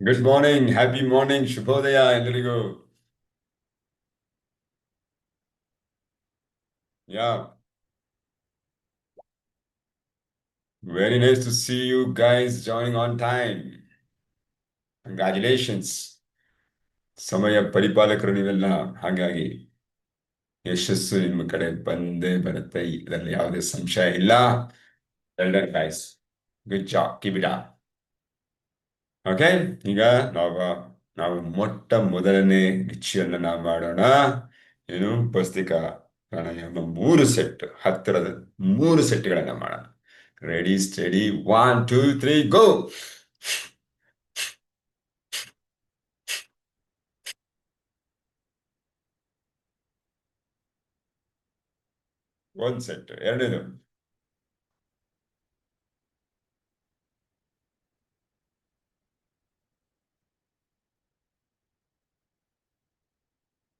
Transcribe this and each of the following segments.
Good morning, happy morning, ಶುಭೋದಯ ಎಲ್ಲರಿಗೂ. Yeah, very nice to see you guys joining on time. Congratulations. ಸಮಯ ಪರಿಪಾಲಕರು ನೀವೆಲ್ಲ. ಹಾಗಾಗಿ ಯಶಸ್ಸು ನಿಮ್ಮ ಕಡೆ ಬಂದೇ ಬರುತ್ತೆ, ಇದರಲ್ಲಿ ಯಾವುದೇ ಸಂಶಯ ಇಲ್ಲ. Well done guys, good job, keep it up. Okay, ಈಗ ನಾವು ನಾವು ಮೊಟ್ಟ ಮೊದಲನೇ ರಿಚುವಲ್ ನಾವು ಮಾಡೋಣ. ಏನು ಭಸ್ತ್ರಿಕಾ ಪ್ರಾಣಾಯಾಮ 3 ಸೆಟ್, ಹತ್ತಿರದ 3 ಸೆಟ್ಗಳನ್ನ ಮಾಡೋಣ. ರೆಡಿ ಸ್ಟಡಿ, 1 2 3 ಗೋ. ಒಂದ್ ಸೆಟ್, ಎರಡನೇದು.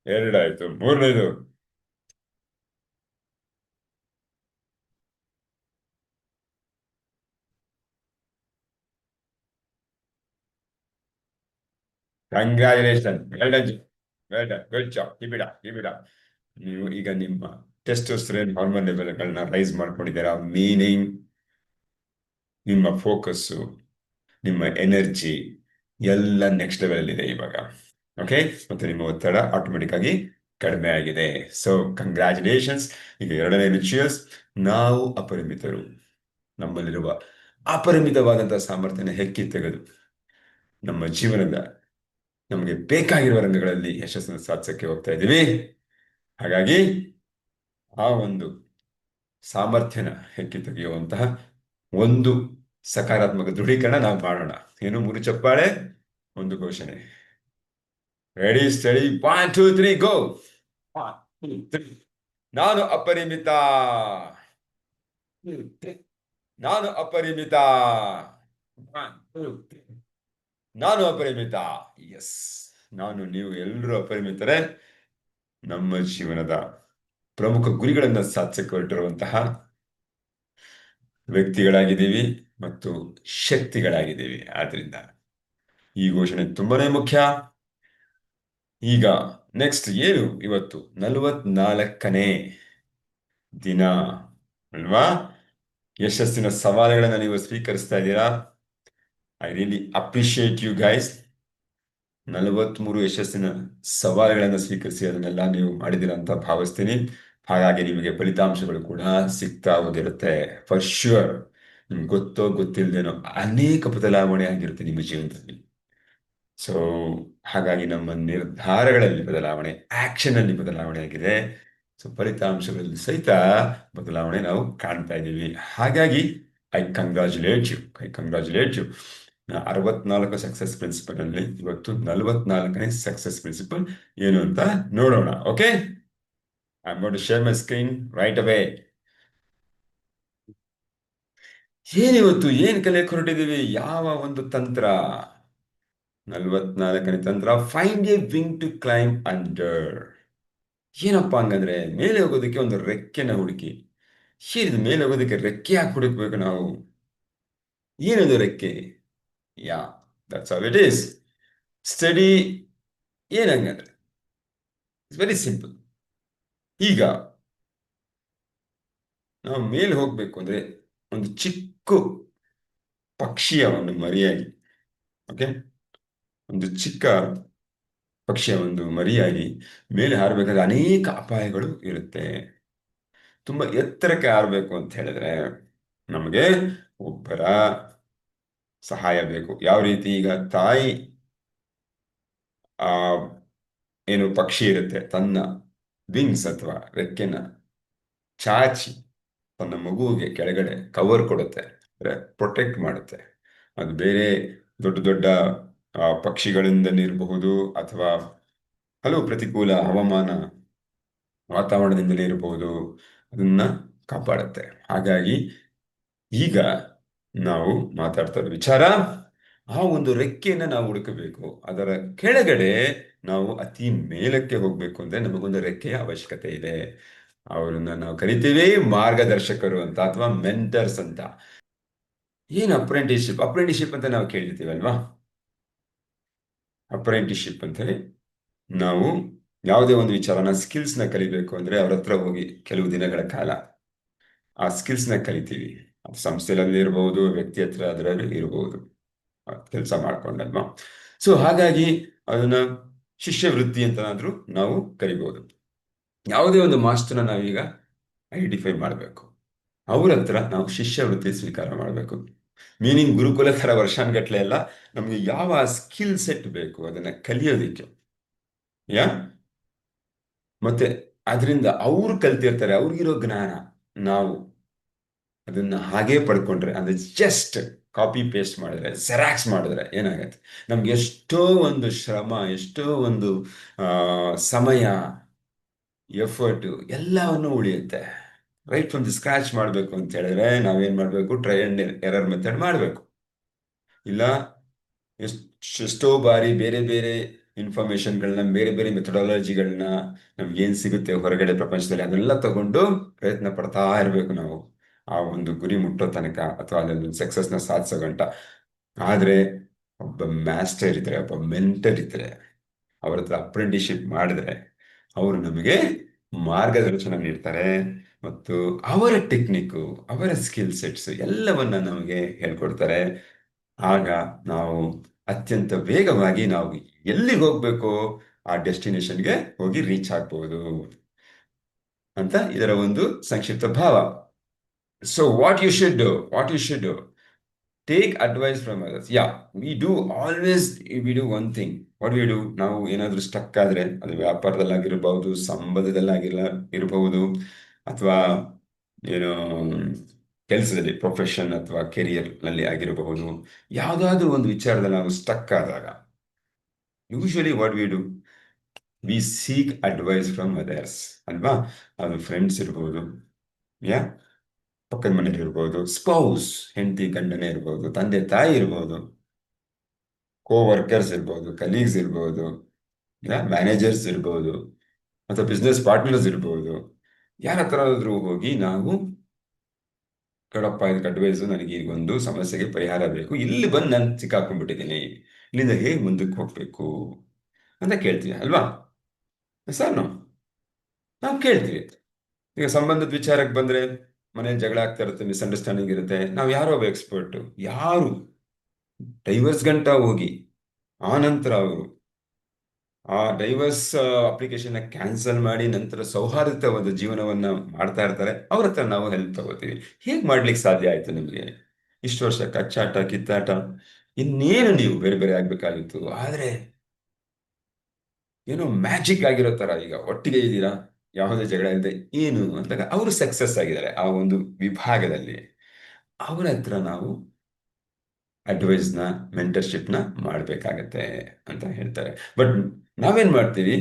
ಎರಡಾಯ್ತು, ಮೂರನೇದು. Congratulation, well done, well done, good job, keep it up, keep it up. ನೀವು ಈಗ ನಿಮ್ಮ ಟೆಸ್ಟೋಸ್ಟೆರೋನ್ ಹಾರ್ಮೋನ್ ಲೆವೆಲ್ಗಳನ್ನ ರೈಸ್ ಮಾಡ್ಕೊಂಡಿದ್ದೀರಾ, ಮೀನಿಂಗ್ ನಿಮ್ಮ ಫೋಕಸ್ಸು, ನಿಮ್ಮ ಎನರ್ಜಿ ಎಲ್ಲ ನೆಕ್ಸ್ಟ್ ಲೆವೆಲ್ ಅಲ್ಲಿ ಇದೆ ಇವಾಗ. ಓಕೆ, ಮತ್ತೆ ನಿಮ್ಮ ಒತ್ತಡ ಆಟೋಮೆಟಿಕ್ ಆಗಿ ಕಡಿಮೆ ಆಗಿದೆ. So congratulations. ಈಗ ಎರಡನೇ ರಿಚುವಲ್ಸ್. ನಾವು ಅಪರಿಮಿತರು. ನಮ್ಮಲ್ಲಿರುವ ಅಪರಿಮಿತವಾದಂತಹ ಸಾಮರ್ಥ್ಯನ ಹೆಕ್ಕಿ ತೆಗೆದು ನಮ್ಮ ಜೀವನದ ನಮಗೆ ಬೇಕಾಗಿರುವ ರಂಗಗಳಲ್ಲಿ ಯಶಸ್ಸನ್ನು ಸಾಧಿಸಕ್ಕೆ ಹೋಗ್ತಾ ಇದ್ದೀವಿ. ಹಾಗಾಗಿ ಆ ಒಂದು ಸಾಮರ್ಥ್ಯನ ಹೆಕ್ಕಿ ತೆಗೆಯುವಂತಹ ಒಂದು ಸಕಾರಾತ್ಮಕ ದೃಢೀಕರಣ ನಾವು ಮಾಡೋಣ. ಏನು, 3 ಚಪ್ಪಾಳೆ, ಒಂದು ಘೋಷಣೆ. ರೆಡಿ ಸ್ಟಡಿ, 1 2 3 ಗೋ. 1 2 3. ನಾನು ಅಪರಿಮಿತ. 2 3. ನಾನು ಅಪರಿಮಿತ. 1 2 3. ನಾನು ಅಪರಿಮಿತ. ಎಸ್, ನಾನು ನೀವು ಎಲ್ಲರೂ ಅಪರಿಮಿತರೇ. ನಮ್ಮ ಜೀವನದ ಪ್ರಮುಖ ಗುರಿಗಳನ್ನು ಸಾಧಿಸಕ್ಕೆ ಹೊರಟಿರುವಂತಹ ವ್ಯಕ್ತಿಗಳಾಗಿದ್ದೀವಿ ಮತ್ತು ಶಕ್ತಿಗಳಾಗಿದ್ದೀವಿ. ಆದ್ರಿಂದ ಈ ಘೋಷಣೆ ತುಂಬಾನೇ ಮುಖ್ಯ. ಈಗ ನೆಕ್ಸ್ಟ್ ಏನು, ಇವತ್ತು 44ನೇ ದಿನ ಅಲ್ವಾ? ಯಶಸ್ಸಿನ ಸವಾಲುಗಳನ್ನ ನೀವು ಸ್ವೀಕರಿಸ್ತಾ ಇದ್ದೀರಾ. I really appreciate you guys. 43 ಯಶಸ್ಸಿನ ಸವಾಲುಗಳನ್ನು ಸ್ವೀಕರಿಸಿ ಅದನ್ನೆಲ್ಲ ನೀವು ಮಾಡಿದ್ದೀರಾ ಅಂತ ಭಾವಿಸ್ತೀನಿ. ಹಾಗಾಗಿ ನಿಮಗೆ ಫಲಿತಾಂಶಗಳು ಕೂಡ ಸಿಗ್ತಾ ಹೋಗಿರುತ್ತೆ ಫಾರ್ ಶ್ಯೂರ್. ನಿಮ್ಗೆ ಗೊತ್ತೋ ಗೊತ್ತಿಲ್ಲದೇನೋ ಅನೇಕ ಬದಲಾವಣೆ ಆಗಿರುತ್ತೆ ನಿಮ್ಮ ಜೀವನದಲ್ಲಿ. ಸೊ ಹಾಗಾಗಿ ನಮ್ಮ ನಿರ್ಧಾರಗಳಲ್ಲಿ ಬದಲಾವಣೆ, ಆಕ್ಷನ್ ಅಲ್ಲಿ ಬದಲಾವಣೆ ಆಗಿದೆ. ಸೊ ಫಲಿತಾಂಶಗಳಲ್ಲಿ ಸಹಿತ ಬದಲಾವಣೆ ನಾವು ಕಾಣ್ತಾ ಇದ್ದೀವಿ. ಹಾಗಾಗಿ I congratulate you. 64 success principle ಅಲ್ಲಿ ಇವತ್ತು 44ನೇ ಸಕ್ಸಸ್ ಪ್ರಿನ್ಸಿಪಲ್ ಏನು ಅಂತ ನೋಡೋಣ. Okay, I am going to share my screen right away. ಏನಿವತ್ತು ಏನ್ ಕಲಿಯಕ್ಕೆ ಹೊರಟಿದ್ದೀವಿ, ಯಾವ ಒಂದು ತಂತ್ರ? 44ನೇ ತಂತ್ರ, find a wing to climb under. ಏನಪ್ಪಾ ಹಂಗಂದ್ರೆ, ಮೇಲೆ ಹೋಗೋದಕ್ಕೆ ಒಂದು ರೆಕ್ಕೆನ ಹುಡುಕಿ. ಏನಿದು, ಮೇಲೆ ಹೋಗೋದಕ್ಕೆ ರೆಕ್ಕೆ ಯಾಕೆ ಹುಡುಕ್ಬೇಕು ನಾವು? ಏನದು ರೆಕ್ಕೆ? Yeah, that's how it is. Study ಏನಂಗಂದ್ರೆ ಇಟ್ಸ್ ವೆರಿ ಸಿಂಪಲ್. ಈಗ ನಾವು ಮೇಲೆ ಹೋಗ್ಬೇಕು ಅಂದ್ರೆ ಒಂದು ಚಿಕ್ಕ ಪಕ್ಷಿಯ ಒಂದು ಮರಿಯಾಗಿ, ಓಕೆ, ಒಂದು ಚಿಕ್ಕ ಪಕ್ಷಿಯ ಒಂದು ಮರಿಯಾಗಿ ಮೇಲೆ ಹಾರಬೇಕಾದ್ರೆ ಅನೇಕ ಅಪಾಯಗಳು ಇರುತ್ತೆ. ತುಂಬಾ ಎತ್ತರಕ್ಕೆ ಹಾರಬೇಕು ಅಂತ ಹೇಳಿದ್ರೆ ನಮಗೆ ಒಬ್ಬರ ಸಹಾಯ ಬೇಕು. ಯಾವ ರೀತಿ? ಈಗ ತಾಯಿ ಆ ಏನು ಪಕ್ಷಿ ಇರುತ್ತೆ, ತನ್ನ ವಿಂಗ್ಸ್ ಅಥವಾ ರೆಕ್ಕೆನ ಚಾಚಿ ತನ್ನ ಮಗುವಿಗೆ ಕೆಳಗಡೆ ಕವರ್ ಕೊಡುತ್ತೆ, ಅಂದ್ರೆ ಪ್ರೊಟೆಕ್ಟ್ ಮಾಡುತ್ತೆ. ಅದು ಬೇರೆ ದೊಡ್ಡ ದೊಡ್ಡ ಪಕ್ಷಿಗಳಿಂದಲಿರಬಹುದು ಅಥವಾ ಹಲವು ಪ್ರತಿಕೂಲ ಹವಾಮಾನ ವಾತಾವರಣದಿಂದಲೇ ಇರಬಹುದು, ಅದನ್ನ ಕಾಪಾಡುತ್ತೆ. ಹಾಗಾಗಿ ಈಗ ನಾವು ಮಾತಾಡ್ತಾ ಇರೋ ವಿಚಾರ, ಆ ಒಂದು ರೆಕ್ಕೆಯನ್ನ ನಾವು ಹುಡುಕಬೇಕು. ಅದರ ಕೆಳಗಡೆ ನಾವು ಅತಿ ಮೇಲಕ್ಕೆ ಹೋಗ್ಬೇಕು ಅಂದ್ರೆ ನಮಗೊಂದು ರೆಕ್ಕೆಯ ಅವಶ್ಯಕತೆ ಇದೆ. ಅವರನ್ನ ನಾವು ಕರಿತೀವಿ ಮಾರ್ಗದರ್ಶಕರು ಅಂತ ಅಥವಾ ಮೆಂಟರ್ಸ್ ಅಂತ. ಏನು ಅಪ್ರೆಂಟಿಸ್ಶಿಪ್ ಅಂತ ನಾವು ಕೇಳಿರ್ತೀವಲ್ವಾ? ಅಪ್ರೆಂಟಿಸ್ಶಿಪ್ ಅಂತ ಹೇಳಿ. ನಾವು ಯಾವುದೇ ಒಂದು ವಿಚಾರನ ಸ್ಕಿಲ್ಸ್ನ ಕಲಿಬೇಕು ಅಂದ್ರೆ ಅವ್ರ ಹತ್ರ ಹೋಗಿ ಕೆಲವು ದಿನಗಳ ಕಾಲ ಆ ಸ್ಕಿಲ್ಸ್ನ ಕಲಿತೀವಿ. ಅದು ಸಂಸ್ಥೆಯಲ್ಲಿ ಇರಬಹುದು, ವ್ಯಕ್ತಿ ಹತ್ರ ಅದರಲ್ಲಿ ಇರಬಹುದು, ಕೆಲಸ ಮಾಡ್ಕೊಂಡಲ್ವಾ. ಸೊ ಹಾಗಾಗಿ ಅದನ್ನ ಶಿಷ್ಯವೃತ್ತಿ ಅಂತನಾದ್ರೂ ನಾವು ಕರಿಬಹುದು. ಯಾವುದೇ ಒಂದು ಮಾಸ್ಟರ್ನ ನಾವೀಗ ಐಡೆಂಟಿಫೈ ಮಾಡಬೇಕು, ಅವ್ರ ಹತ್ರ ನಾವು ಶಿಷ್ಯವೃತ್ತಿ ಸ್ವೀಕಾರ ಮಾಡಬೇಕು. ಮೀನಿಂಗ್ ಗುರುಕುಲ ಥರ ವರ್ಷಾನ್ಗಟ್ಲೆ ಎಲ್ಲ, ನಮ್ಗೆ ಯಾವ ಸ್ಕಿಲ್ ಸೆಟ್ ಬೇಕು ಅದನ್ನ ಕಲಿಯೋದಿಕ್ಕೆ. ಯಾ ಮತ್ತೆ ಅದರಿಂದ ಅವ್ರು ಕಲ್ತಿರ್ತಾರೆ, ಅವ್ರಿಗಿರೋ ಜ್ಞಾನ ನಾವು ಅದನ್ನ ಹಾಗೇ ಪಡ್ಕೊಂಡ್ರೆ, ಅಂದ್ರೆ ಜಸ್ಟ್ ಕಾಪಿ ಪೇಸ್ಟ್ ಮಾಡಿದ್ರೆ, ಜೆರಾಕ್ಸ್ ಮಾಡಿದ್ರೆ ಏನಾಗತ್ತೆ, ನಮ್ಗೆ ಎಷ್ಟೋ ಒಂದು ಶ್ರಮ, ಎಷ್ಟೋ ಒಂದು ಸಮಯ, ಎಫರ್ಟ್ ಎಲ್ಲವನ್ನು ಉಳಿಯುತ್ತೆ. ರೈಟ್ ಫ್ರಮ್ ದಿ ಸ್ಕ್ರಾಚ್ ಮಾಡಬೇಕು ಅಂತ ಹೇಳಿದ್ರೆ ನಾವೇನ್ ಮಾಡಬೇಕು, ಟ್ರೈ ಅಂಡ್ ಎರರ್ ಮೆಥಡ್ ಮಾಡಬೇಕು. ಇಲ್ಲ ಎಷ್ಟೋ ಬಾರಿ ಬೇರೆ ಬೇರೆ ಇನ್ಫಾರ್ಮೇಶನ್ಗಳನ್ನ, ಬೇರೆ ಬೇರೆ ಮೆಥಡಾಲಜಿಗಳನ್ನ ನಮ್ಗೇನ್ ಸಿಗುತ್ತೆ ಹೊರಗಡೆ ಪ್ರಪಂಚದಲ್ಲಿ ಅದನ್ನೆಲ್ಲ ತಗೊಂಡು ಪ್ರಯತ್ನ ಪಡ್ತಾ ಇರಬೇಕು ನಾವು ಆ ಒಂದು ಗುರಿ ಮುಟ್ಟೋ ತನಕ, ಅಥವಾ ಅಲ್ಲೊಂದು ಸಕ್ಸಸ್ನ ಸಾಧಿಸೋ ಗಂಟ. ಆದ್ರೆ ಒಬ್ಬ ಮಾಸ್ಟರ್ ಇದ್ರೆ, ಒಬ್ಬ ಮೆಂಟರ್ ಇದ್ರೆ, ಅವ್ರ ಹತ್ರ ಅಪ್ರೆಂಟಿಸ್ಶಿಪ್ ಮಾಡಿದ್ರೆ ಅವರು ನಮಗೆ ಮಾರ್ಗದರ್ಶನ ನೀಡ್ತಾರೆ ಮತ್ತು ಅವರ ಟೆಕ್ನಿಕ್ಕು, ಅವರ ಸ್ಕಿಲ್ ಸೆಟ್ಸ್ ಎಲ್ಲವನ್ನ ನಮಗೆ ಹೇಳ್ಕೊಡ್ತಾರೆ. ಆಗ ನಾವು ಅತ್ಯಂತ ವೇಗವಾಗಿ ನಾವು ಎಲ್ಲಿಗೆ ಹೋಗ್ಬೇಕು ಆ ಡೆಸ್ಟಿನೇಷನ್ಗೆ ಹೋಗಿ ರೀಚ್ ಆಗ್ಬಹುದು ಅಂತ ಇದರ ಒಂದು ಸಂಕ್ಷಿಪ್ತ ಭಾವ. So what you should take advice from others. We do one thing. What we do, ನಾವು ಏನಾದ್ರೂ ಸ್ಟಕ್ ಆದ್ರೆ, ಅದು ವ್ಯಾಪಾರದಲ್ಲಾಗಿರ್ಬಹುದು, ಇರಬಹುದು, ಅಥವಾ ಏನೋ ಕೆಲಸದಲ್ಲಿ, ಪ್ರೊಫೆಷನ್ ಅಥವಾ ಕೆರಿಯರ್ ನಲ್ಲಿ ಆಗಿರಬಹುದು, ಯಾವುದಾದ್ರೂ ಒಂದು ವಿಚಾರದಲ್ಲಿ ನಾವು ಸ್ಟಕ್ ಆದಾಗ usually what we do, we seek advice from others ಅಲ್ವಾ. ಅದು ಫ್ರೆಂಡ್ಸ್ ಇರ್ಬೋದು, ಯಾ ಪಕ್ಕದ ಮನೇಲಿ ಇರ್ಬೋದು, ಸ್ಪೌಸ್ ಹೆಂಡತಿ ಗಂಡನೇ ಇರ್ಬೋದು, ತಂದೆ ತಾಯಿ ಇರ್ಬೋದು, ಕೋ ವರ್ಕರ್ಸ್ ಇರ್ಬೋದು, ಕಲೀಗ್ಸ್ ಇರ್ಬೋದು, ಮ್ಯಾನೇಜರ್ಸ್ ಇರ್ಬೋದು, ಅಥವಾ ಬಿಸ್ನೆಸ್ ಪಾರ್ಟ್ನರ್ಸ್ ಇರ್ಬೋದು. ಯಾರ ಹತ್ರ ಆದ್ರೂ ಹೋಗಿ ನಾವು, ಕಡಪ್ಪ ಇದಕ್ಕೆ ಅಡ್ವೈಸು, ನನಗೆ ಈಗ ಒಂದು ಸಮಸ್ಯೆಗೆ ಪರಿಹಾರ ಬೇಕು, ಇಲ್ಲಿ ಬಂದು ನಾನು ಸಿಕ್ಕಾಕೊಂಡ್ಬಿಟ್ಟಿದ್ದೀನಿ, ಇಲ್ಲಿಂದ ಹೇಗೆ ಮುಂದಕ್ಕೆ ಹೋಗ್ಬೇಕು ಅಂತ ಕೇಳ್ತೀವಿ ಅಲ್ವಾ. ಸರ್ ನಾವು ಕೇಳ್ತೀವಿ. ಈಗ ಸಂಬಂಧದ ವಿಚಾರಕ್ಕೆ ಬಂದ್ರೆ, ಮನೇಲಿ ಜಗಳ ಆಗ್ತಾ ಇರುತ್ತೆ, ಮಿಸ್ಅಂಡರ್ಸ್ಟ್ಯಾಂಡಿಂಗ್ ಇರುತ್ತೆ, ನಾವು ಯಾರೋ ಒಬ್ಬ ಎಕ್ಸ್ಪರ್ಟ್, ಯಾರು ಡೈವರ್ಸ್ ಗಂಟ ಹೋಗಿ ಆ ನಂತರ ಅವರು ಆ ಡೈವರ್ಸ್ ಅಪ್ಲಿಕೇಶನ್ ಕ್ಯಾನ್ಸಲ್ ಮಾಡಿ ನಂತರ ಸೌಹಾರ್ದಯುತವಾದ ಜೀವನವನ್ನ ಮಾಡ್ತಾ ಇರ್ತಾರೆ, ಅವ್ರ ಹತ್ರ ನಾವು ಹೆಲ್ಪ್ ತಗೋತೀವಿ. ಹೇಗ್ ಮಾಡ್ಲಿಕ್ಕೆ ಸಾಧ್ಯ ಆಯ್ತು ನಿಮ್ಗೆ? ಇಷ್ಟು ವರ್ಷ ಕಚ್ಚಾಟ ಕಿತ್ತಾಟ, ಇನ್ನೇನು ನೀವು ಬೇರೆ ಬೇರೆ ಆಗ್ಬೇಕಾಗಿತ್ತು, ಆದ್ರೆ ಏನೋ ಮ್ಯಾಜಿಕ್ ಆಗಿರೋ ತರ ಈಗ ಒಟ್ಟಿಗೆ ಇದ್ದೀರಾ, ಯಾವುದೇ ಜಗಳ ಇಲ್ಲದೆ ಏನು ಅಂತಾಗ ಅವರು ಸಕ್ಸಸ್ ಆಗಿದ್ದಾರೆ ಆ ಒಂದು ವಿಭಾಗದಲ್ಲಿ. ಅವರ ಹತ್ರ ನಾವು ಅಡ್ವೈಸ್ನ, ಮೆಂಟರ್ಶಿಪ್ನ ಮಾಡಬೇಕಾಗತ್ತೆ ಅಂತ ಹೇಳ್ತಾರೆ. ಬಟ್ ನಾವೇನ್ ಮಾಡ್ತೀವಿ,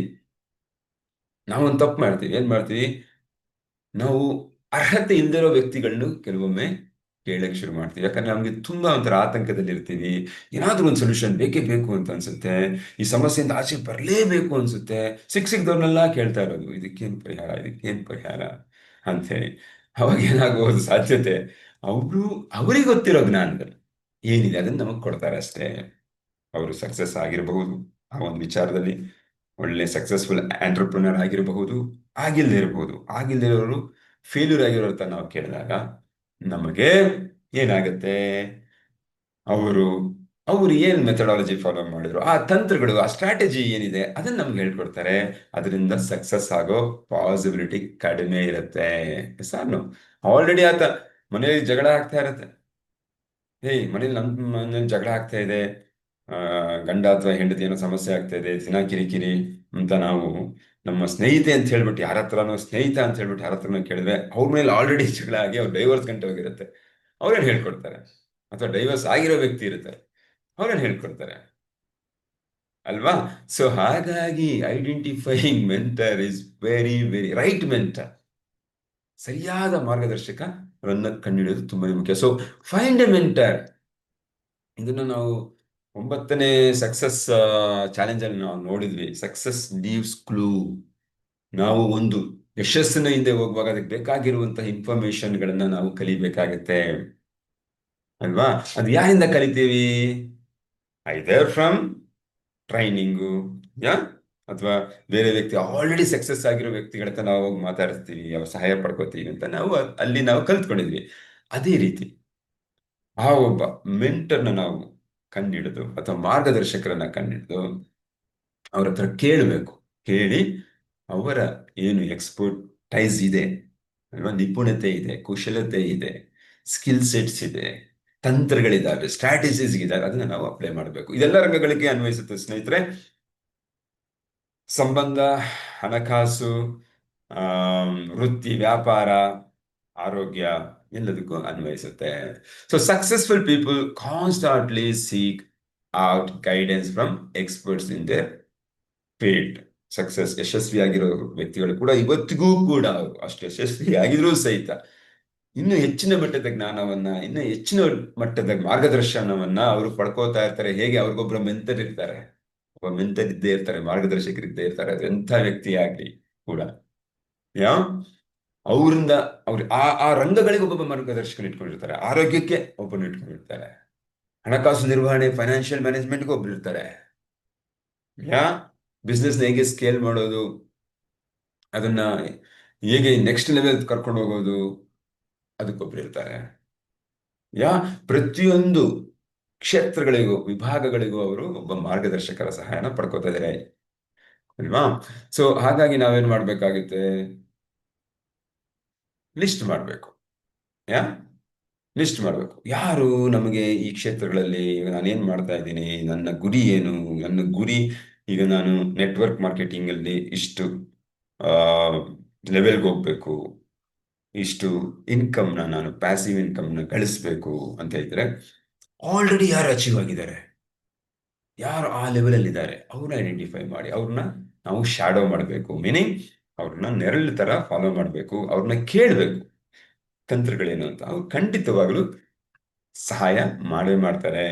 ನಾವೊಂದು ತಪ್ಪು ಮಾಡ್ತೀವಿ. ಏನ್ ಮಾಡ್ತೀವಿ, ನಾವು ಅರ್ಹತೆ ಇಲ್ದಿರೋ ವ್ಯಕ್ತಿಗಳನ್ನು ಕೆಲವೊಮ್ಮೆ ಕೇಳಕ್ ಶುರು ಮಾಡ್ತೀವಿ. ಯಾಕಂದ್ರೆ ನಮ್ಗೆ ತುಂಬಾ ಒಂಥರ ಆತಂಕದಲ್ಲಿ ಇರ್ತೀವಿ, ಏನಾದ್ರೂ ಒಂದು ಸೊಲ್ಯೂಷನ್ ಬೇಕೇ ಬೇಕು ಅಂತ ಅನ್ಸುತ್ತೆ, ಈ ಸಮಸ್ಯೆಯಿಂದ ಆಚೆ ಬರಲೇಬೇಕು ಅನ್ಸುತ್ತೆ. ಸಿಕ್ದವ್ರನ್ನೆಲ್ಲ ಕೇಳ್ತಾ ಇರೋದು, ಇದಕ್ಕೇನ್ ಪರಿಹಾರ ಅಂತ ಹೇಳಿ. ಅವಾಗ ಏನಾಗುವುದು ಸಾಧ್ಯತೆ, ಅವರಿಗೆ ಗೊತ್ತಿರೋ ಜ್ಞಾನದಲ್ಲಿ ಏನಿದೆ ಅದನ್ನ ನಮಗ್ ಕೊಡ್ತಾರೆ ಅಷ್ಟೇ. ಅವರು ಸಕ್ಸಸ್ ಆಗಿರಬಹುದು ಆ ಒಂದು ವಿಚಾರದಲ್ಲಿ, ಒಳ್ಳೆ ಸಕ್ಸಸ್ಫುಲ್ ಆಂಟರ್ಪ್ರಿನರ್ ಆಗಿರಬಹುದು, ಆಗಿಲ್ಲದೆ ಇರೋರು, ಫೇಲ್ಯೂರ್ ಆಗಿರೋರು ನಾವು ಕೇಳಿದಾಗ ನಮಗೆ ಏನಾಗುತ್ತೆ, ಅವರು ಅವರು ಏನ್ ಮೆಥಡಾಲಜಿ ಫಾಲೋ ಮಾಡಿದ್ರು, ಆ ತಂತ್ರಗಳು, ಆ ಸ್ಟ್ರಾಟಜಿ ಏನಿದೆ ಅದನ್ನ ನಮ್ಗೆ ಹೇಳ್ಕೊಡ್ತಾರೆ. ಅದರಿಂದ ಸಕ್ಸಸ್ ಆಗೋ ಪಾಸಿಬಿಲಿಟಿ ಕಡಿಮೆ ಇರುತ್ತೆ. ಸಾರ್ನು ಆಲ್ರೆಡಿ ಆತ ಮನೆಯಲ್ಲಿ ಜಗಳ ಆಗ್ತಾ ಇರತ್ತೆ, ಮನೇಲಿ ಜಗಳ ಆಗ್ತಾ ಇದೆ, ಗಂಡ ಅಥವಾ ಹೆಂಡತಿ ಏನೋ ಸಮಸ್ಯೆ ಆಗ್ತಾ ಇದೆ, ದಿನ ಕಿರಿಕಿರಿ ಅಂತ ನಾವು ನಮ್ಮ ಸ್ನೇಹಿತೆ ಅಂತ ಹೇಳ್ಬಿಟ್ಟು ಯಾರ ಹತ್ರನೋ, ಸ್ನೇಹಿತ ಅಂತ ಹೇಳ್ಬಿಟ್ಟು ಯಾರ ಹತ್ರನೋ ಕೇಳಿದ್ರೆ, ಅವ್ರ ಮೇಲೆ ಆಲ್ರೆಡಿ ಜಗಳ ಆಗಿ ಅವ್ರು ಡೈವರ್ಸ್ ಗಂಟೆ ಹೋಗಿರುತ್ತೆ, ಅವ್ರೇನ್ ಹೇಳ್ಕೊಡ್ತಾರೆ? ಅಥವಾ ಡೈವರ್ಸ್ ಆಗಿರೋ ವ್ಯಕ್ತಿ ಇರ್ತಾರೆ, ಅವ್ರೇನ್ ಹೇಳ್ಕೊಡ್ತಾರೆ ಅಲ್ವಾ. ಸೊ ಹಾಗಾಗಿ identifying mentor is very very right mentor, ಸರಿಯಾದ ಮಾರ್ಗದರ್ಶಕರನ್ನ ಕಂಡುಹಿಡಿಯೋದು ತುಂಬಾನೇ ಮುಖ್ಯ. So find A mentor. ಇದನ್ನ ನಾವು 9ನೇ ಸಕ್ಸಸ್ ಚಾಲೆಂಜ್ ಅಲ್ಲಿ ನಾವು ನೋಡಿದ್ವಿ. Success leaves clue. ನಾವು ಒಂದು ಯಶಸ್ಸಿನ ಹಿಂದೆ ಹೋಗುವಾಗ ಅದಕ್ಕೆ ಬೇಕಾಗಿರುವಂತಹ ಇನ್ಫಾರ್ಮೇಶನ್ಗಳನ್ನ ನಾವು ಕಲಿಬೇಕಾಗತ್ತೆ ಅಲ್ವಾ. ಅದು ಯಾರಿಂದ ಕಲಿತೀವಿ? ಐದರ್ ಫ್ರಮ್ ಟ್ರೈನಿಂಗು, ಯಾ ಅಥವಾ ಬೇರೆ ವ್ಯಕ್ತಿ ಆಲ್ರೆಡಿ ಸಕ್ಸಸ್ ಆಗಿರೋ ವ್ಯಕ್ತಿಗಳ ಹತ್ರ ನಾವು ಹೋಗಿ ಮಾತಾಡಿಸ್ತೀವಿ, ಅವ್ರ ಸಹಾಯ ಪಡ್ಕೋತೀವಿ ಅಂತ ನಾವು ಅಲ್ಲಿ ನಾವು ಕಲ್ತ್ಕೊಂಡಿದ್ವಿ. ಅದೇ ರೀತಿ ಆ ಒಬ್ಬ ಮೆಂಟರ್ನ ನಾವು ಕಂಡಿಡಿದು ಅಥವಾ ಮಾರ್ಗದರ್ಶಕರನ್ನ ಕಂಡಿಡಿದು ಅವ್ರ ಹತ್ರ ಕೇಳಬೇಕು. ಕೇಳಿ ಅವರ ಏನು ಎಕ್ಸ್ಪರ್ಟೈಸ್ ಇದೆ ಅಲ್ವಾ, ನಿಪುಣತೆ ಇದೆ, ಕುಶಲತೆ ಇದೆ, ಸ್ಕಿಲ್ ಸೆಟ್ಸ್ ಇದೆ, ತಂತ್ರಗಳಿದ್ದಾವೆ, ಸ್ಟ್ರಾಟಜೀಸ್ ಇದಾವೆ, ಅದನ್ನ ನಾವು ಅಪ್ಲೈ ಮಾಡಬೇಕು. ಇದೆಲ್ಲ ರಂಗಗಳಿಗೆ ಅನ್ವಯಿಸುತ್ತೆ ಸ್ನೇಹಿತರೆ. ಸಂಬಂಧ, ಹಣಕಾಸು, ವೃತ್ತಿ, ವ್ಯಾಪಾರ, ಆರೋಗ್ಯ, ಎಲ್ಲದಕ್ಕೂ ಅನ್ವಯಿಸುತ್ತೆ. So successful people constantly seek out guidance from experts in their field. ಯಶಸ್ವಿಯಾಗಿರೋ ವ್ಯಕ್ತಿಗಳು ಕೂಡ ಇವತ್ತಿಗೂ ಕೂಡ ಅವರು ಅಷ್ಟು ಯಶಸ್ವಿಯಾಗಿದ್ರೂ ಸಹಿತ ಇನ್ನು ಹೆಚ್ಚಿನ ಮಟ್ಟದ ಜ್ಞಾನವನ್ನ, ಇನ್ನು ಹೆಚ್ಚಿನ ಮಟ್ಟದ ಮಾರ್ಗದರ್ಶನವನ್ನ ಅವರು ಪಡ್ಕೋತಾ ಇರ್ತಾರೆ. ಹೇಗೆ ಅವ್ರಿಗೊಬ್ಬರ ಮೆಂಟರ್ ಇರ್ತಾರೆ, ಒಬ್ಬ ಮೆಂಟರ್ ಇದ್ದೇ ಇರ್ತಾರೆ, ಮಾರ್ಗದರ್ಶಕರಿದ್ದೇ ಇರ್ತಾರೆ. ಅದು ಎಂಥ ವ್ಯಕ್ತಿ ಆಗ್ಲಿ ಕೂಡ ಯಾ ಅವರಿಂದ ಅವ್ರು ಆ ರಂಗಗಳಿಗೆ ಒಬ್ಬೊಬ್ಬ ಮಾರ್ಗದರ್ಶಕರು ಇಟ್ಕೊಂಡಿರ್ತಾರೆ. ಆರೋಗ್ಯಕ್ಕೆ ಒಬ್ಬರು ಇಟ್ಕೊಂಡಿರ್ತಾರೆ, ಹಣಕಾಸು ನಿರ್ವಹಣೆ, ಫೈನಾನ್ಷಿಯಲ್ ಮ್ಯಾನೇಜ್ಮೆಂಟ್ಗೆ ಒಬ್ರು ಇರ್ತಾರೆ, ಯಾ ಬಿಸ್ನೆಸ್ ಹೇಗೆ ಸ್ಕೇಲ್ ಮಾಡೋದು, ಅದನ್ನ ಹೇಗೆ ನೆಕ್ಸ್ಟ್ ಲೆವೆಲ್ ಕರ್ಕೊಂಡು ಹೋಗೋದು, ಅದಕ್ಕೊಬ್ರು ಇರ್ತಾರೆ. ಪ್ರತಿಯೊಂದು ಕ್ಷೇತ್ರಗಳಿಗೂ, ವಿಭಾಗಗಳಿಗೂ ಅವರು ಒಬ್ಬ ಮಾರ್ಗದರ್ಶಕರ ಸಹಾಯನ ಪಡ್ಕೋತಾ ಇದ್ದಾರೆ ಅಲ್ವಾ. ಸೊ ಹಾಗಾಗಿ ನಾವೇನ್ ಮಾಡ್ಬೇಕಾಗುತ್ತೆ, ಲಿಸ್ಟ್ ಮಾಡಬೇಕು. ಲಿಸ್ಟ್ ಮಾಡಬೇಕು, ಯಾರು ನಮಗೆ ಈ ಕ್ಷೇತ್ರಗಳಲ್ಲಿ, ನಾನೇನ್ ಮಾಡ್ತಾ ಇದ್ದೀನಿ, ನನ್ನ ಗುರಿ ಏನು, ನನ್ನ ಗುರಿ ಈಗ ನಾನು ನೆಟ್ವರ್ಕ್ ಮಾರ್ಕೆಟಿಂಗ್ ಅಲ್ಲಿ ಇಷ್ಟು ಲೆವೆಲ್ಗೆ ಹೋಗ್ಬೇಕು, ಇಷ್ಟು ಇನ್ಕಮ್ನ, ನಾನು ಪ್ಯಾಸಿವ್ ಇನ್ಕಮ್ನ ಗಳಿಸ್ಬೇಕು ಅಂತ ಇದ್ರೆ ಆಲ್ರೆಡಿ ಯಾರು ಅಚೀವ್ ಆಗಿದ್ದಾರೆ, ಯಾರು ಆ ಲೆವೆಲ್ ಅಲ್ಲಿ ಇದ್ದಾರೆ, ಅವ್ರನ್ನ ಐಡೆಂಟಿಫೈ ಮಾಡಿ ಅವ್ರನ್ನ ನಾವು ಶಾಡೋ ಮಾಡಬೇಕು. ಮೀನಿಂಗ್ ಅವ್ರನ್ನ ನೆರಳು ತರ ಫಾಲೋ ಮಾಡಬೇಕು, ಅವ್ರನ್ನ ಕೇಳಬೇಕು ತಂತ್ರಗಳೇನು ಅಂತ. ಅವ್ರು ಖಂಡಿತವಾಗ್ಲೂ ಸಹಾಯ ಮಾಡೇ ಮಾಡ್ತಾರೆ.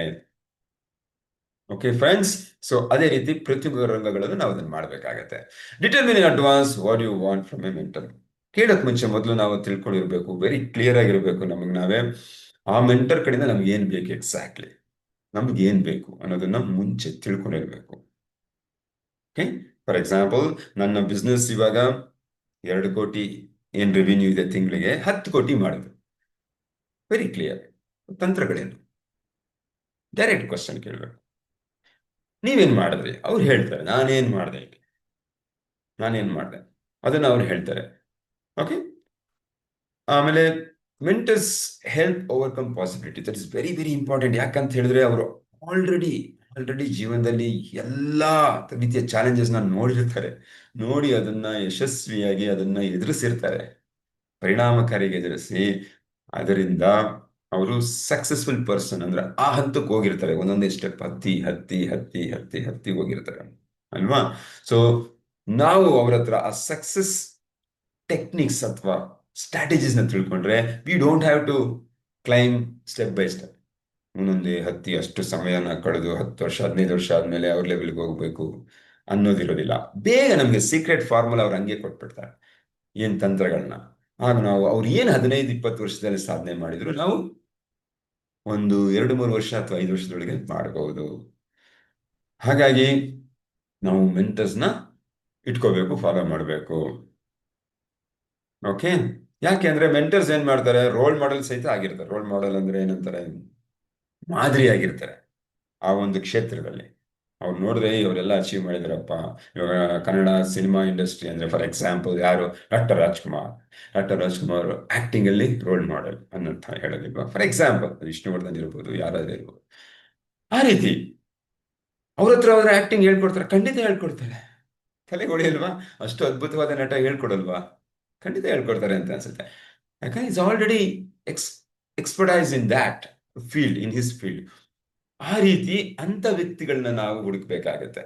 ಓಕೆ ಫ್ರೆಂಡ್ಸ್, ಸೊ ಅದೇ ರೀತಿ ಪ್ರತಿಯೊಂದು ರಂಗಗಳಲ್ಲೂ ನಾವು ಅದನ್ನ ಮಾಡ್ಬೇಕಾಗತ್ತೆ. Determine in advance what you want from a mentor. ಕೇಳಕ್ ಮುಂಚೆ ಮೊದಲು ನಾವು ತಿಳ್ಕೊಂಡಿರ್ಬೇಕು, ವೆರಿ ಕ್ಲಿಯರ್ ಆಗಿರ್ಬೇಕು ನಮಗೆ ನಾವೇ, ಆ ಮೆಂಟರ್ ಕಡೆಯಿಂದ ನಮ್ಗೆ ಏನ್ ಬೇಕು, ಎಕ್ಸಾಕ್ಟ್ಲಿ ನಮ್ಗೆ ಏನ್ ಬೇಕು ಅನ್ನೋದನ್ನ ಮುಂಚೆ ತಿಳ್ಕೊಂಡಿರ್ಬೇಕು. ಓಕೆ, ಫಾರ್ ಎಕ್ಸಾಂಪಲ್ ನನ್ನ ಬಿಸ್ನೆಸ್ ಇವಾಗ 2 ಕೋಟಿ ಏನ್ ರೆವಿನ್ಯೂ ಇದೆ ತಿಂಗಳಿಗೆ, 10 ಕೋಟಿ ಮಾಡಿದ್ರು, ವೆರಿ ಕ್ಲಿಯರ್. ತಂತ್ರಗಳೇನು, ಡೈರೆಕ್ಟ್ ಕ್ವಶನ್ ಕೇಳಬೇಕು. ನೀವೇನ್ ಮಾಡಿದ್ರಿ, ಅವ್ರು ಹೇಳ್ತಾರೆ ನಾನೇನ್ ಮಾಡಿದೆ, ಅದನ್ನ ಅವ್ರು ಹೇಳ್ತಾರೆ. ಓಕೆ, ಆಮೇಲೆ mentors help overcome possibility. That is very very important. ಯಾಕಂತ ಹೇಳಿದ್ರೆ ಅವರು ಆಲ್ರೆಡಿ ಜೀವನದಲ್ಲಿ ಎಲ್ಲಾ ರೀತಿಯ ಚಾಲೆಂಜಸ್ ನೋಡಿರ್ತಾರೆ, ನೋಡಿ ಅದನ್ನ ಯಶಸ್ವಿಯಾಗಿ ಅದನ್ನ ಎದುರಿಸಿರ್ತಾರೆ, ಪರಿಣಾಮಕಾರಿಯಾಗಿ ಎದುರಿಸಿ ಅದರಿಂದ ಅವರು ಸಕ್ಸಸ್ಫುಲ್ ಪರ್ಸನ್ ಅಂದ್ರೆ ಆ ಹಂತಕ್ಕೆ ಹೋಗಿರ್ತಾರೆ. ಒಂದೊಂದೇ ಸ್ಟೆಪ್ ಹತ್ತಿ ಹತ್ತಿ ಹತ್ತಿ ಹತ್ತಿ ಹತ್ತಿ ಹೋಗಿರ್ತಾರೆ ಅಲ್ವಾ. ಸೊ ನಾವು ಅವ್ರ ಹತ್ರ ಆ ಸಕ್ಸಸ್ ಟೆಕ್ನಿಕ್ಸ್ ಅಥವಾ ಸ್ಟ್ರಾಟಜೀಸ್ ನ ತಿಳ್ಕೊಂಡ್ರೆ we don't have to climb step by step, ಒಂದೊಂದೇ ಹತ್ತಿ ಅಷ್ಟು ಸಮಯನ ಕಳೆದು 10 ವರ್ಷ 15 ವರ್ಷ ಆದ್ಮೇಲೆ ಅವ್ರ ಲೆವೆಲ್ಗೆ ಹೋಗ್ಬೇಕು ಅನ್ನೋದಿರೋದಿಲ್ಲ. ಬೇಗ ನಮ್ಗೆ ಸೀಕ್ರೆಟ್ ಫಾರ್ಮುಲಾ ಅವ್ರು ಹಂಗೆ ಕೊಟ್ಬಿಡ್ತಾರೆ, ಏನ್ ತಂತ್ರಗಳನ್ನ. ಆಗ ನಾವು ಅವ್ರು ಏನ್ 15-20 ವರ್ಷದಲ್ಲಿ ಸಾಧನೆ ಮಾಡಿದ್ರು ನಾವು ಒಂದು 2-3 ವರ್ಷ ಅಥವಾ 5 ವರ್ಷದೊಳಗೆ ಮಾಡಬಹುದು. ಹಾಗಾಗಿ ನಾವು ಮೆಂಟರ್ಸ್ನ ಇಟ್ಕೋಬೇಕು, ಫಾಲೋ ಮಾಡಬೇಕು. ಓಕೆ, ಯಾಕೆ ಅಂದ್ರೆ ಮೆಂಟರ್ಸ್ ಏನ್ ಮಾಡ್ತಾರೆ, ರೋಲ್ ಮಾಡೆಲ್ ಸಹಿತ ಆಗಿರ್ತಾರೆ. ರೋಲ್ ಮಾಡೆಲ್ ಅಂದ್ರೆ ಏನಂತಾರೆ, ಮಾದರಿ ಆಗಿರ್ತಾರೆ ಆ ಒಂದು ಕ್ಷೇತ್ರದಲ್ಲಿ. ಅವ್ರು ನೋಡಿದ್ರೆ ಇವರೆಲ್ಲ ಅಚೀವ್ ಮಾಡಿದಾರಪ್ಪ. ಇವಾಗ ಕನ್ನಡ ಸಿನಿಮಾ ಇಂಡಸ್ಟ್ರಿ ಅಂದ್ರೆ ಫಾರ್ ಎಕ್ಸಾಂಪಲ್ ಯಾರು, ಡಾಕ್ಟರ್ ರಾಜ್ಕುಮಾರ್ ಆಕ್ಟಿಂಗ್ ಅಲ್ಲಿ ರೋಲ್ ಮಾಡೆಲ್ ಅನ್ನಂತ ಹೇಳೋದಿಲ್ವಾ. ಫಾರ್ ಎಕ್ಸಾಂಪಲ್ ವಿಷ್ಣುವರ್ಧನ್ ಇರ್ಬೋದು, ಯಾರಾದ್ರೂ ಇರ್ಬೋದು. ಆ ರೀತಿ ಅವ್ರ ಹತ್ರ ಹೋದ್ರೆ ಆಕ್ಟಿಂಗ್ ಹೇಳ್ಕೊಡ್ತಾರೆ, ಖಂಡಿತ ಹೇಳ್ಕೊಡ್ತಾರೆ. ತಲೆಗೆ ಹೊಳೆಯಲ್ವಾ, ಅಷ್ಟು ಅದ್ಭುತವಾದ ನಟ ಹೇಳ್ಕೊಡಲ್ವಾ, ಖಂಡಿತ ಹೇಳ್ಕೊಡ್ತಾರೆ ಅಂತ ಅನ್ಸುತ್ತೆ. ಯಾಕಂದ್ರೆ is already expertise in that field, in his field. ಆ ರೀತಿ ಅಂತ ವ್ಯಕ್ತಿಗಳನ್ನ ನಾವು ಹುಡುಕ್ಬೇಕಾಗತ್ತೆ.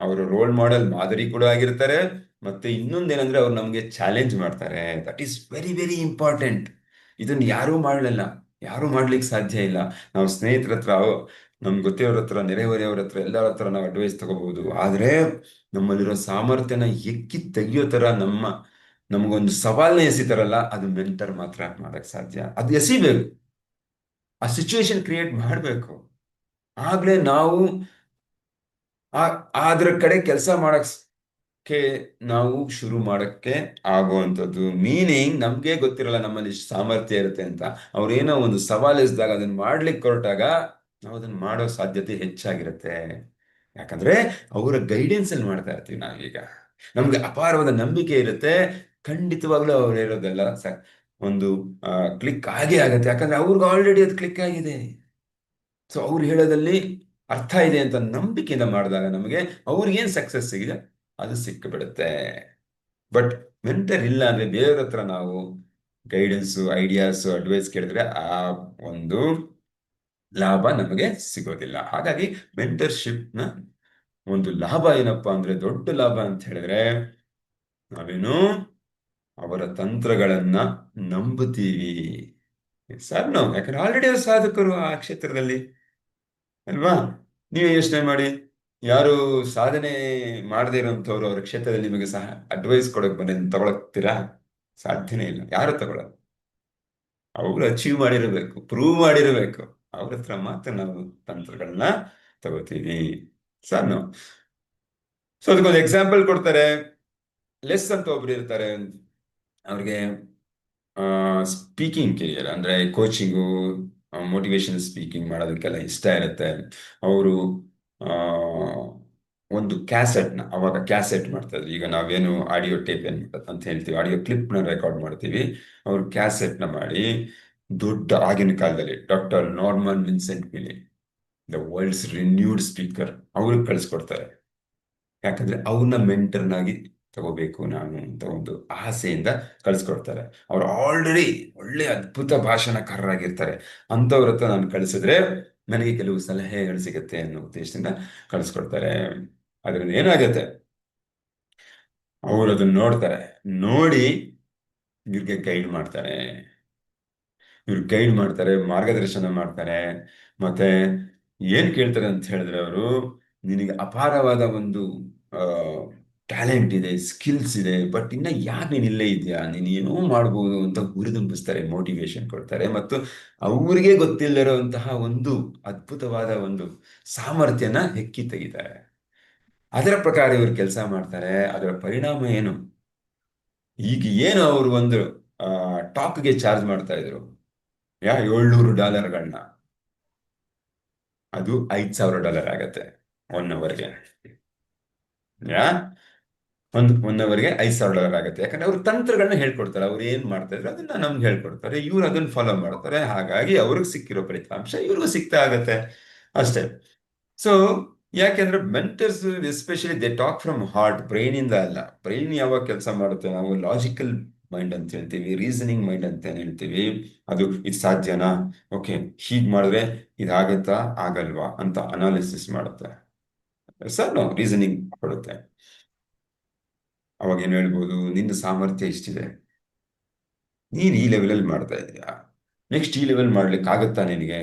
ಅವರು ರೋಲ್ ಮಾಡೆಲ್, ಮಾದರಿ ಕೂಡ ಆಗಿರ್ತಾರೆ. ಮತ್ತೆ ಇನ್ನೊಂದೇನಂದ್ರೆ ಅವ್ರು ನಮ್ಗೆ ಚಾಲೆಂಜ್ ಮಾಡ್ತಾರೆ. That is very very important. ಇದನ್ನ ಯಾರೂ ಮಾಡಲಿಲ್ಲ, ಯಾರೂ ಮಾಡ್ಲಿಕ್ಕೆ ಸಾಧ್ಯ ಇಲ್ಲ. ನಾವು ಸ್ನೇಹಿತರ ಹತ್ರ, ನಮ್ಗೆ ಗೊತ್ತಿರೋರ ಹತ್ರ, ನೆರೆಹೊರೆಯವ್ರ ಹತ್ರ, ಎಲ್ಲರ ಹತ್ರ ನಾವು ಅಡ್ವೈಸ್ ತಗೋಬಹುದು. ಆದ್ರೆ ನಮ್ಮಲ್ಲಿರೋ ಸಾಮರ್ಥ್ಯನ ಎಕ್ಕಿ ತೆಗಿಯೋ ತರ ನಮಗೊಂದು ಸವಾಲ್ನ ಎಸಿತಾರಲ್ಲ, ಅದು ಮೆಂಟರ್ ಮಾತ್ರ ಮಾಡಕ್ ಸಾಧ್ಯ. ಅದು ಎಸಿಬೇಕು, ಆ ಸಿಚುವೇಶನ್ ಕ್ರಿಯೇಟ್ ಮಾಡಬೇಕು. ಆಗ್ಲೇ ನಾವು ಆ ಅದ್ರ ಕಡೆ ಕೆಲಸ ಮಾಡಕ್ಕೆ ನಾವು ಶುರು ಮಾಡಕ್ಕೆ ಆಗುವಂಥದ್ದು. ಮೀನಿಂಗ್ ನಮ್ಗೆ ಗೊತ್ತಿರಲ್ಲ ನಮ್ಮಲ್ಲಿ ಇಷ್ಟು ಸಾಮರ್ಥ್ಯ ಇರುತ್ತೆ ಅಂತ. ಅವ್ರೇನೋ ಒಂದು ಸವಾಲು ಎಸ್ದಾಗ ಅದನ್ನ ಮಾಡ್ಲಿಕ್ಕೆ ಹೊರಟಾಗ ನಾವು ಅದನ್ನ ಮಾಡೋ ಸಾಧ್ಯತೆ ಹೆಚ್ಚಾಗಿರುತ್ತೆ. ಯಾಕಂದ್ರೆ ಅವರ ಗೈಡೆನ್ಸ್ ಅಲ್ಲಿ ಮಾಡ್ತಾ ಇರ್ತೀವಿ ನಾವೀಗ. ನಮ್ಗೆ ಅಪಾರವಾದ ನಂಬಿಕೆ ಇರುತ್ತೆ, ಖಂಡಿತವಾಗ್ಲೂ ಅವ್ರು ಹೇಳೋದೆಲ್ಲ ಒಂದು ಕ್ಲಿಕ್ ಆಗೇ ಆಗತ್ತೆ, ಯಾಕಂದ್ರೆ ಅವ್ರಿಗೆ ಆಲ್ರೆಡಿ ಅದು ಕ್ಲಿಕ್ ಆಗಿದೆ. ಸೊ ಅವ್ರು ಹೇಳೋದಲ್ಲಿ ಅರ್ಥ ಇದೆ ಅಂತ ನಂಬಿಕೆಯಿಂದ ಮಾಡಿದಾಗ ನಮಗೆ ಅವ್ರಿಗೇನ್ ಸಕ್ಸಸ್ ಸಿಗಿದೆ ಅದು ಸಿಕ್ಕಿಬಿಡುತ್ತೆ. ಬಟ್ ಮೆಂಟರ್ ಇಲ್ಲ ಅಂದ್ರೆ ಬೇರೆಯವ್ರ ಹತ್ರ ನಾವು ಗೈಡೆನ್ಸು, ಐಡಿಯಾಸು, ಅಡ್ವೈಸ್ ಕೇಳಿದ್ರೆ ಆ ಒಂದು ಲಾಭ ನಮಗೆ ಸಿಗೋದಿಲ್ಲ. ಹಾಗಾಗಿ ಮೆಂಟರ್ಶಿಪ್ನ ಒಂದು ಲಾಭ ಏನಪ್ಪಾ ಅಂದ್ರೆ, ದೊಡ್ಡ ಲಾಭ ಅಂತ ಹೇಳಿದ್ರೆ ನಾವೇನು ಅವರ ತಂತ್ರಗಳನ್ನ ನಂಬುತ್ತೀವಿ. ಸರ್ ನಾವು ಯಾಕಂದ್ರೆ ಆಲ್ರೆಡಿ ಅವರು ಸಾಧಕರು ಆ ಕ್ಷೇತ್ರದಲ್ಲಿ ಅಲ್ವಾ. ನೀವೇ ಯೋಚನೆ ಮಾಡಿ, ಯಾರು ಸಾಧನೆ ಮಾಡದೇ ಇರೋಂಥವ್ರು ಅವ್ರ ಕ್ಷೇತ್ರದಲ್ಲಿ ನಿಮಗೆ ಸಹ ಅಡ್ವೈಸ್ ಕೊಡಕ್ ಬಂದ್ರೆ ತಗೊಳಕ್ತೀರಾ? ಸಾಧ್ಯನೇ ಇಲ್ಲ, ಯಾರು ತಗೊಳಲ್ಲ. ಅವ್ರು ಅಚೀವ್ ಮಾಡಿರಬೇಕು, ಪ್ರೂವ್ ಮಾಡಿರಬೇಕು, ಅವ್ರ ಹತ್ರ ಮಾತ್ರ ನಾವು ತಂತ್ರಗಳನ್ನ ತಗೋತೀವಿ. ಸರ್ ನಾವು ಸೊ ಅದಕ್ಕೊಂದು ಎಕ್ಸಾಂಪಲ್ ಕೊಡ್ತಾರೆ. ಲೆಸ್ ಅಂತ ಒಬ್ರು ಇರ್ತಾರೆ, ಅವ್ರಿಗೆ ಸ್ಪೀಕಿಂಗ್ ಕೆರಿಯರ್ ಅಂದ್ರೆ ಕೋಚಿಂಗು, ಮೋಟಿವೇಶನ್ ಸ್ಪೀಕಿಂಗ್ ಮಾಡೋದಕ್ಕೆಲ್ಲ ಇಷ್ಟ ಇರುತ್ತೆ. ಅವರು ಒಂದು ಕ್ಯಾಸೆಟ್ನ ಅವಾಗ ಕ್ಯಾಸೆಟ್ ಮಾಡ್ತಾ ಇದ್ರು. ಈಗ ನಾವೇನು ಆಡಿಯೋ ಟೇಪ್ ಏನ್ ಅಂತ ಹೇಳ್ತೀವಿ, ಆಡಿಯೋ ಕ್ಲಿಪ್ನ ರೆಕಾರ್ಡ್ ಮಾಡ್ತೀವಿ. ಅವರು ಕ್ಯಾಸೆಟ್ನ ಮಾಡಿ ದೊಡ್ಡ ಆಗಿನ ಕಾಲದಲ್ಲಿ ಡಾಕ್ಟರ್ ನಾರ್ಮನ್ ವಿನ್ಸೆಂಟ್ ಮಿಲಿ, ದ ವರ್ಲ್ಡ್ಸ್ ರಿನ್ಯೂಡ್ ಸ್ಪೀಕರ್, ಅವ್ರಿಗೆ ಕಳಿಸ್ಕೊಡ್ತಾರೆ. ಯಾಕಂದ್ರೆ ಅವ್ರನ್ನ ಮೆಂಟರ್ನಾಗಿ ತಗೋಬೇಕು ನಾನು ಅಂತ ಒಂದು ಆಸೆಯಿಂದ ಕಳಿಸ್ಕೊಡ್ತಾರೆ. ಅವ್ರು ಆಲ್ರೆಡಿ ಒಳ್ಳೆ ಅದ್ಭುತ ಭಾಷಣಕಾರರಾಗಿರ್ತಾರೆ. ಅಂಥವ್ರ ಹತ್ರ ನಾನು ಕಳಿಸಿದ್ರೆ ನನಗೆ ಕೆಲವು ಸಲಹೆಗಳು ಸಿಗುತ್ತೆ ಅನ್ನೋ ಉದ್ದೇಶದಿಂದ ಕಳಿಸ್ಕೊಡ್ತಾರೆ. ಅದರಿಂದ ಏನಾಗುತ್ತೆ, ಅವರು ಅದನ್ನ ನೋಡ್ತಾರೆ, ನೋಡಿ ಇವ್ರಿಗೆ ಗೈಡ್ ಮಾಡ್ತಾರೆ, ಮಾರ್ಗದರ್ಶನ ಮಾಡ್ತಾರೆ. ಮತ್ತೆ ಏನ್ ಕೇಳ್ತಾರೆ ಅಂತ ಹೇಳಿದ್ರೆ, ಅವರು ನಿನಗೆ ಅಪಾರವಾದ ಒಂದು ಟ್ಯಾಲೆಂಟ್ ಇದೆ, ಸ್ಕಿಲ್ಸ್ ಇದೆ, ಬಟ್ ಇನ್ನ ಯಾಕೆ ನೀನ್ ಇಲ್ಲೇ ಇದೆಯಾ, ನೀನ್ ಏನೋ ಮಾಡ್ಬೋದು ಅಂತ ಹುರಿದುಂಬಿಸ್ತಾರೆ, ಮೋಟಿವೇಶನ್ ಕೊಡ್ತಾರೆ. ಮತ್ತು ಅವ್ರಿಗೆ ಗೊತ್ತಿಲ್ಲದಿರುವಂತಹ ಒಂದು ಅದ್ಭುತವಾದ ಒಂದು ಸಾಮರ್ಥ್ಯನ ಹೆಕ್ಕಿ ತೆಗಿತಾರೆ. ಅದರ ಪ್ರಕಾರ ಇವರು ಕೆಲಸ ಮಾಡ್ತಾರೆ. ಅದರ ಪರಿಣಾಮ ಏನು, ಈಗ ಏನು ಅವರು ಒಂದು ಟಾಕ್ಗೆ ಚಾರ್ಜ್ ಮಾಡ್ತಾ ಇದ್ರು $700, ಅದು $5,000 ಆಗತ್ತೆ 1 ಅವರ್ಗೆ. ಯಾ ಒನ್ ಅವರ್ಗೆ $5,000 ಆಗುತ್ತೆ. ಯಾಕಂದ್ರೆ ಅವ್ರ ತಂತ್ರಗಳನ್ನ ಹೇಳ್ಕೊಡ್ತಾರೆ. ಅವ್ರು ಏನ್ ಮಾಡ್ತಾ ಇದ್ರು ಅದನ್ನ ನಮ್ಗೆ ಹೇಳ್ಕೊಡ್ತಾರೆ, ಇವ್ರು ಅದನ್ನ ಫಾಲೋ ಮಾಡ್ತಾರೆ. ಹಾಗಾಗಿ ಅವ್ರಿಗೆ ಸಿಕ್ಕಿರೋ ಫಲಿತಾಂಶ ಇವ್ರಿಗೂ ಸಿಗ್ತಾ ಆಗತ್ತೆ ಅಷ್ಟೇ. ಸೊ ಯಾಕೆಂದ್ರೆ mentors especially they talk from heart, brain ಇಂದ ಅಲ್ಲ. ಬ್ರೈನ್ ಯಾವಾಗ ಕೆಲಸ ಮಾಡುತ್ತೆ, ನಾವು ಲಾಜಿಕಲ್ ಮೈಂಡ್ ಅಂತ ಹೇಳ್ತೀವಿ, ರೀಸನಿಂಗ್ ಮೈಂಡ್ ಅಂತ ಹೇಳ್ತೀವಿ. ಅದು ಇದು ಸಾಧ್ಯನಾ, ಓಕೆ ಹೀಗ್ ಮಾಡಿದ್ರೆ ಇದಾಗತ್ತಾ ಆಗಲ್ವಾ ಅಂತ ಅನಾಲಿಸಿಸ್ ಮಾಡುತ್ತೆ. ಸರ್ ನಾವು ರೀಸನಿಂಗ್ ಕೊಡುತ್ತೆ. ಅವಾಗ ಏನು ಹೇಳ್ಬೋದು, ನಿನ್ನ ಸಾಮರ್ಥ್ಯ ಇಷ್ಟಿದೆ, ನೀನ್ ಈ ಲೆವೆಲಲ್ಲಿ ಮಾಡ್ತಾ ಇದೀಯಾ, ನೆಕ್ಸ್ಟ್ ಈ ಲೆವೆಲ್ ಮಾಡ್ಲಿಕ್ಕೆ ಆಗುತ್ತಾ ನಿನಗೆ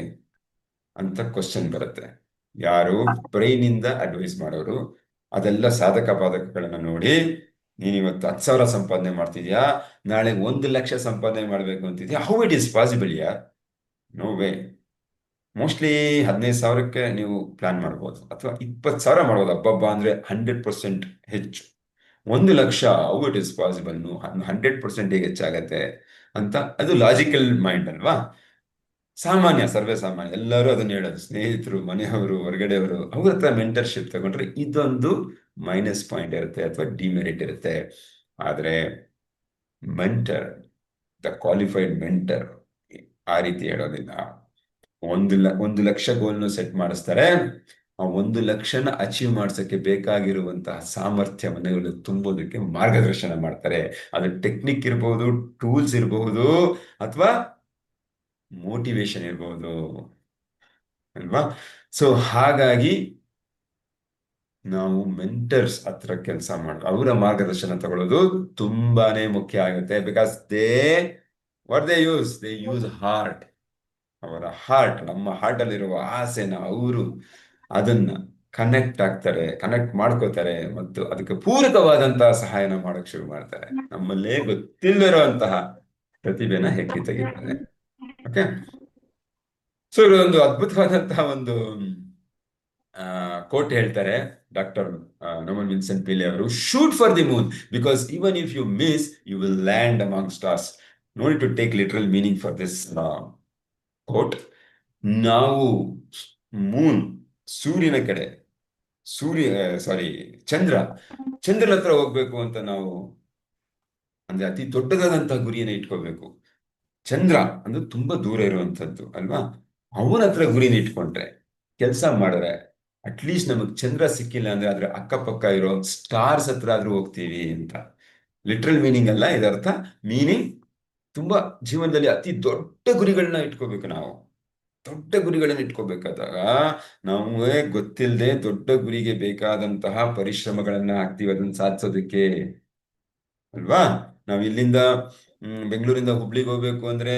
ಅಂತ ಕ್ವಶನ್ ಬರುತ್ತೆ. ಯಾರು ಬ್ರೈನ್ ಇಂದ ಅಡ್ವೈಸ್ ಮಾಡೋರು ಅದೆಲ್ಲ ಸಾಧಕ ಬಾಧಕಗಳನ್ನ ನೋಡಿ, ನೀನ್ ಇವತ್ತು 10,000 ಸಂಪಾದನೆ ಮಾಡ್ತಿದ್ಯಾ, ನಾಳೆ 1 ಲಕ್ಷ ಸಂಪಾದನೆ ಮಾಡ್ಬೇಕು ಅಂತಿದ್ಯಾ, ಹೌ ಇಟ್ ಈಸ್ ಪಾಸಿಬಲ್ ಯಾರ್, ನೋ ವೇ. ಮೋಸ್ಟ್ಲಿ 15,000ಕ್ಕೆ ನೀವು ಪ್ಲಾನ್ ಮಾಡ್ಬೋದು, ಅಥವಾ 20,000 ಮಾಡ್ಬೋದು ಹಬ್ಬಬ್ಬ ಅಂದ್ರೆ 100% ಹೆಚ್ಚು. 1 lakh how it is possible, 100% ಹೇಗೆ ಹೆಚ್ಚಾಗತ್ತೆ ಅಂತ. ಅದು ಲಾಜಿಕಲ್ ಮೈಂಡ್ ಅಲ್ವಾ. ಸಾಮಾನ್ಯ, ಸರ್ವೇ ಸಾಮಾನ್ಯ ಎಲ್ಲರೂ ಅದನ್ನ ಹೇಳೋದು, ಸ್ನೇಹಿತರು, ಮನೆಯವರು, ಹೊರಗಡೆಯವರು, ಅವ್ರ ಹತ್ರ ಮೆಂಟರ್ಶಿಪ್ ತಗೊಂಡ್ರೆ ಇದೊಂದು ಮೈನಸ್ ಪಾಯಿಂಟ್ ಇರುತ್ತೆ ಅಥವಾ ಡಿಮೆರಿಟ್ ಇರುತ್ತೆ. ಆದ್ರೆ ಮೆಂಟರ್, ದ ಕ್ವಾಲಿಫೈಡ್ ಮೆಂಟರ್ ಆ ರೀತಿ ಹೇಳೋದಿಲ್ಲ. 1 ಲಕ್ಷ ಗೋಲ್ನ ಸೆಟ್ ಮಾಡಿಸ್ತಾರೆ. ಆ 1 ಲಕ್ಷನ ಅಚೀವ್ ಮಾಡ್ಸಕ್ಕೆ ಬೇಕಾಗಿರುವಂತಹ ಸಾಮರ್ಥ್ಯವನ್ನು ಇವರು ತುಂಬೋದಕ್ಕೆ ಮಾರ್ಗದರ್ಶನ ಮಾಡ್ತಾರೆ. ಅದು ಟೆಕ್ನಿಕ್ ಇರಬಹುದು, ಟೂಲ್ಸ್ ಇರಬಹುದು, ಅಥವಾ ಮೋಟಿವೇಶನ್ ಇರಬಹುದು ಅಲ್ವಾ. ಸೊ ಹಾಗಾಗಿ ನಾವು ಮೆಂಟರ್ಸ್ ಹತ್ರ ಕೆಲಸ ಮಾಡ, ಅವರ ಮಾರ್ಗದರ್ಶನ ತಗೊಳ್ಳೋದು ತುಂಬಾನೇ ಮುಖ್ಯ ಆಗುತ್ತೆ. Because they use heart. ಅವರ ಹಾರ್ಟ್, ನಮ್ಮ ಹಾರ್ಟ್ ಅಲ್ಲಿರುವ ಆಸೆನ ಅವರು ಅದನ್ನ ಕನೆಕ್ಟ್ ಮಾಡ್ಕೋತಾರೆ, ಮತ್ತು ಅದಕ್ಕೆ ಪೂರಕವಾದಂತಹ ಸಹಾಯನ ಮಾಡಕ್ ಶುರು ಮಾಡ್ತಾರೆ. ನಮ್ಮಲ್ಲೇ ಗೊತ್ತಿಲ್ಲದಿರುವಂತಹ ಪ್ರತಿಭೆನ ಹೆಕ್ಕಿ ತೆಗಿತಾರೆ. ಓಕೆ, ಸೊ ಇದೊಂದು ಅದ್ಭುತವಾದಂತಹ ಒಂದು ಕೋಟ್ ಹೇಳ್ತಾರೆ ಡಾಕ್ಟರ್ ನೋಮನ್ ವಿನ್ಸೆಂಟ್ ಪಿಲೆ ಅವರು, shoot for the moon because even if you miss you will land among stars. No to take literal meaning for this quote. ನಾವು ಮೂನ್, ಸೂರ್ಯನ ಕಡೆ, ಸಾರಿ, ಚಂದ್ರ, ಚಂದ್ರನ ಹತ್ರ ಹೋಗ್ಬೇಕು ಅಂತ ನಾವು ಅಂದ್ರೆ ಅತಿ ದೊಡ್ಡದಾದಂತಹ ಗುರಿಯನ್ನು ಇಟ್ಕೋಬೇಕು. ಚಂದ್ರ ಅಂದ್ರೆ ತುಂಬಾ ದೂರ ಇರುವಂತದ್ದು ಅಲ್ವಾ. ಅವನ ಹತ್ರ ಗುರಿನ ಇಟ್ಕೊಂಡ್ರೆ, ಕೆಲಸ ಮಾಡಿದ್ರೆ, ಅಟ್ಲೀಸ್ಟ್ ನಮಗ್ ಚಂದ್ರ ಸಿಕ್ಕಿಲ್ಲ ಅಂದ್ರೆ ಅದ್ರ ಅಕ್ಕಪಕ್ಕ ಇರೋ ಸ್ಟಾರ್ಸ್ ಹತ್ರ ಆದ್ರೂ ಹೋಗ್ತೀವಿ ಅಂತ. ಲಿಟ್ರಲ್ ಮೀನಿಂಗ್ ಅಲ್ಲ ಇದರ್ಥ. ಮೀನಿಂಗ್ ತುಂಬಾ ಜೀವನದಲ್ಲಿ ಅತಿ ದೊಡ್ಡ ಗುರಿಗಳನ್ನ ಇಟ್ಕೋಬೇಕು ನಾವು. ದೊಡ್ಡ ಗುರಿಗಳನ್ನ ಇಟ್ಕೋಬೇಕಾದಾಗ ನಾವು ಗೊತ್ತಿಲ್ಲದೆ ದೊಡ್ಡ ಗುರಿಗೆ ಬೇಕಾದಂತಹ ಪರಿಶ್ರಮಗಳನ್ನ ಹಾಕ್ತೀವಿ ಅದನ್ನ ಸಾಧಿಸೋದಕ್ಕೆ ಅಲ್ವಾ. ನಾವ್ ಇಲ್ಲಿಂದ ಬೆಂಗಳೂರಿಂದ ಹುಬ್ಳಿಗೆ ಹೋಗ್ಬೇಕು ಅಂದ್ರೆ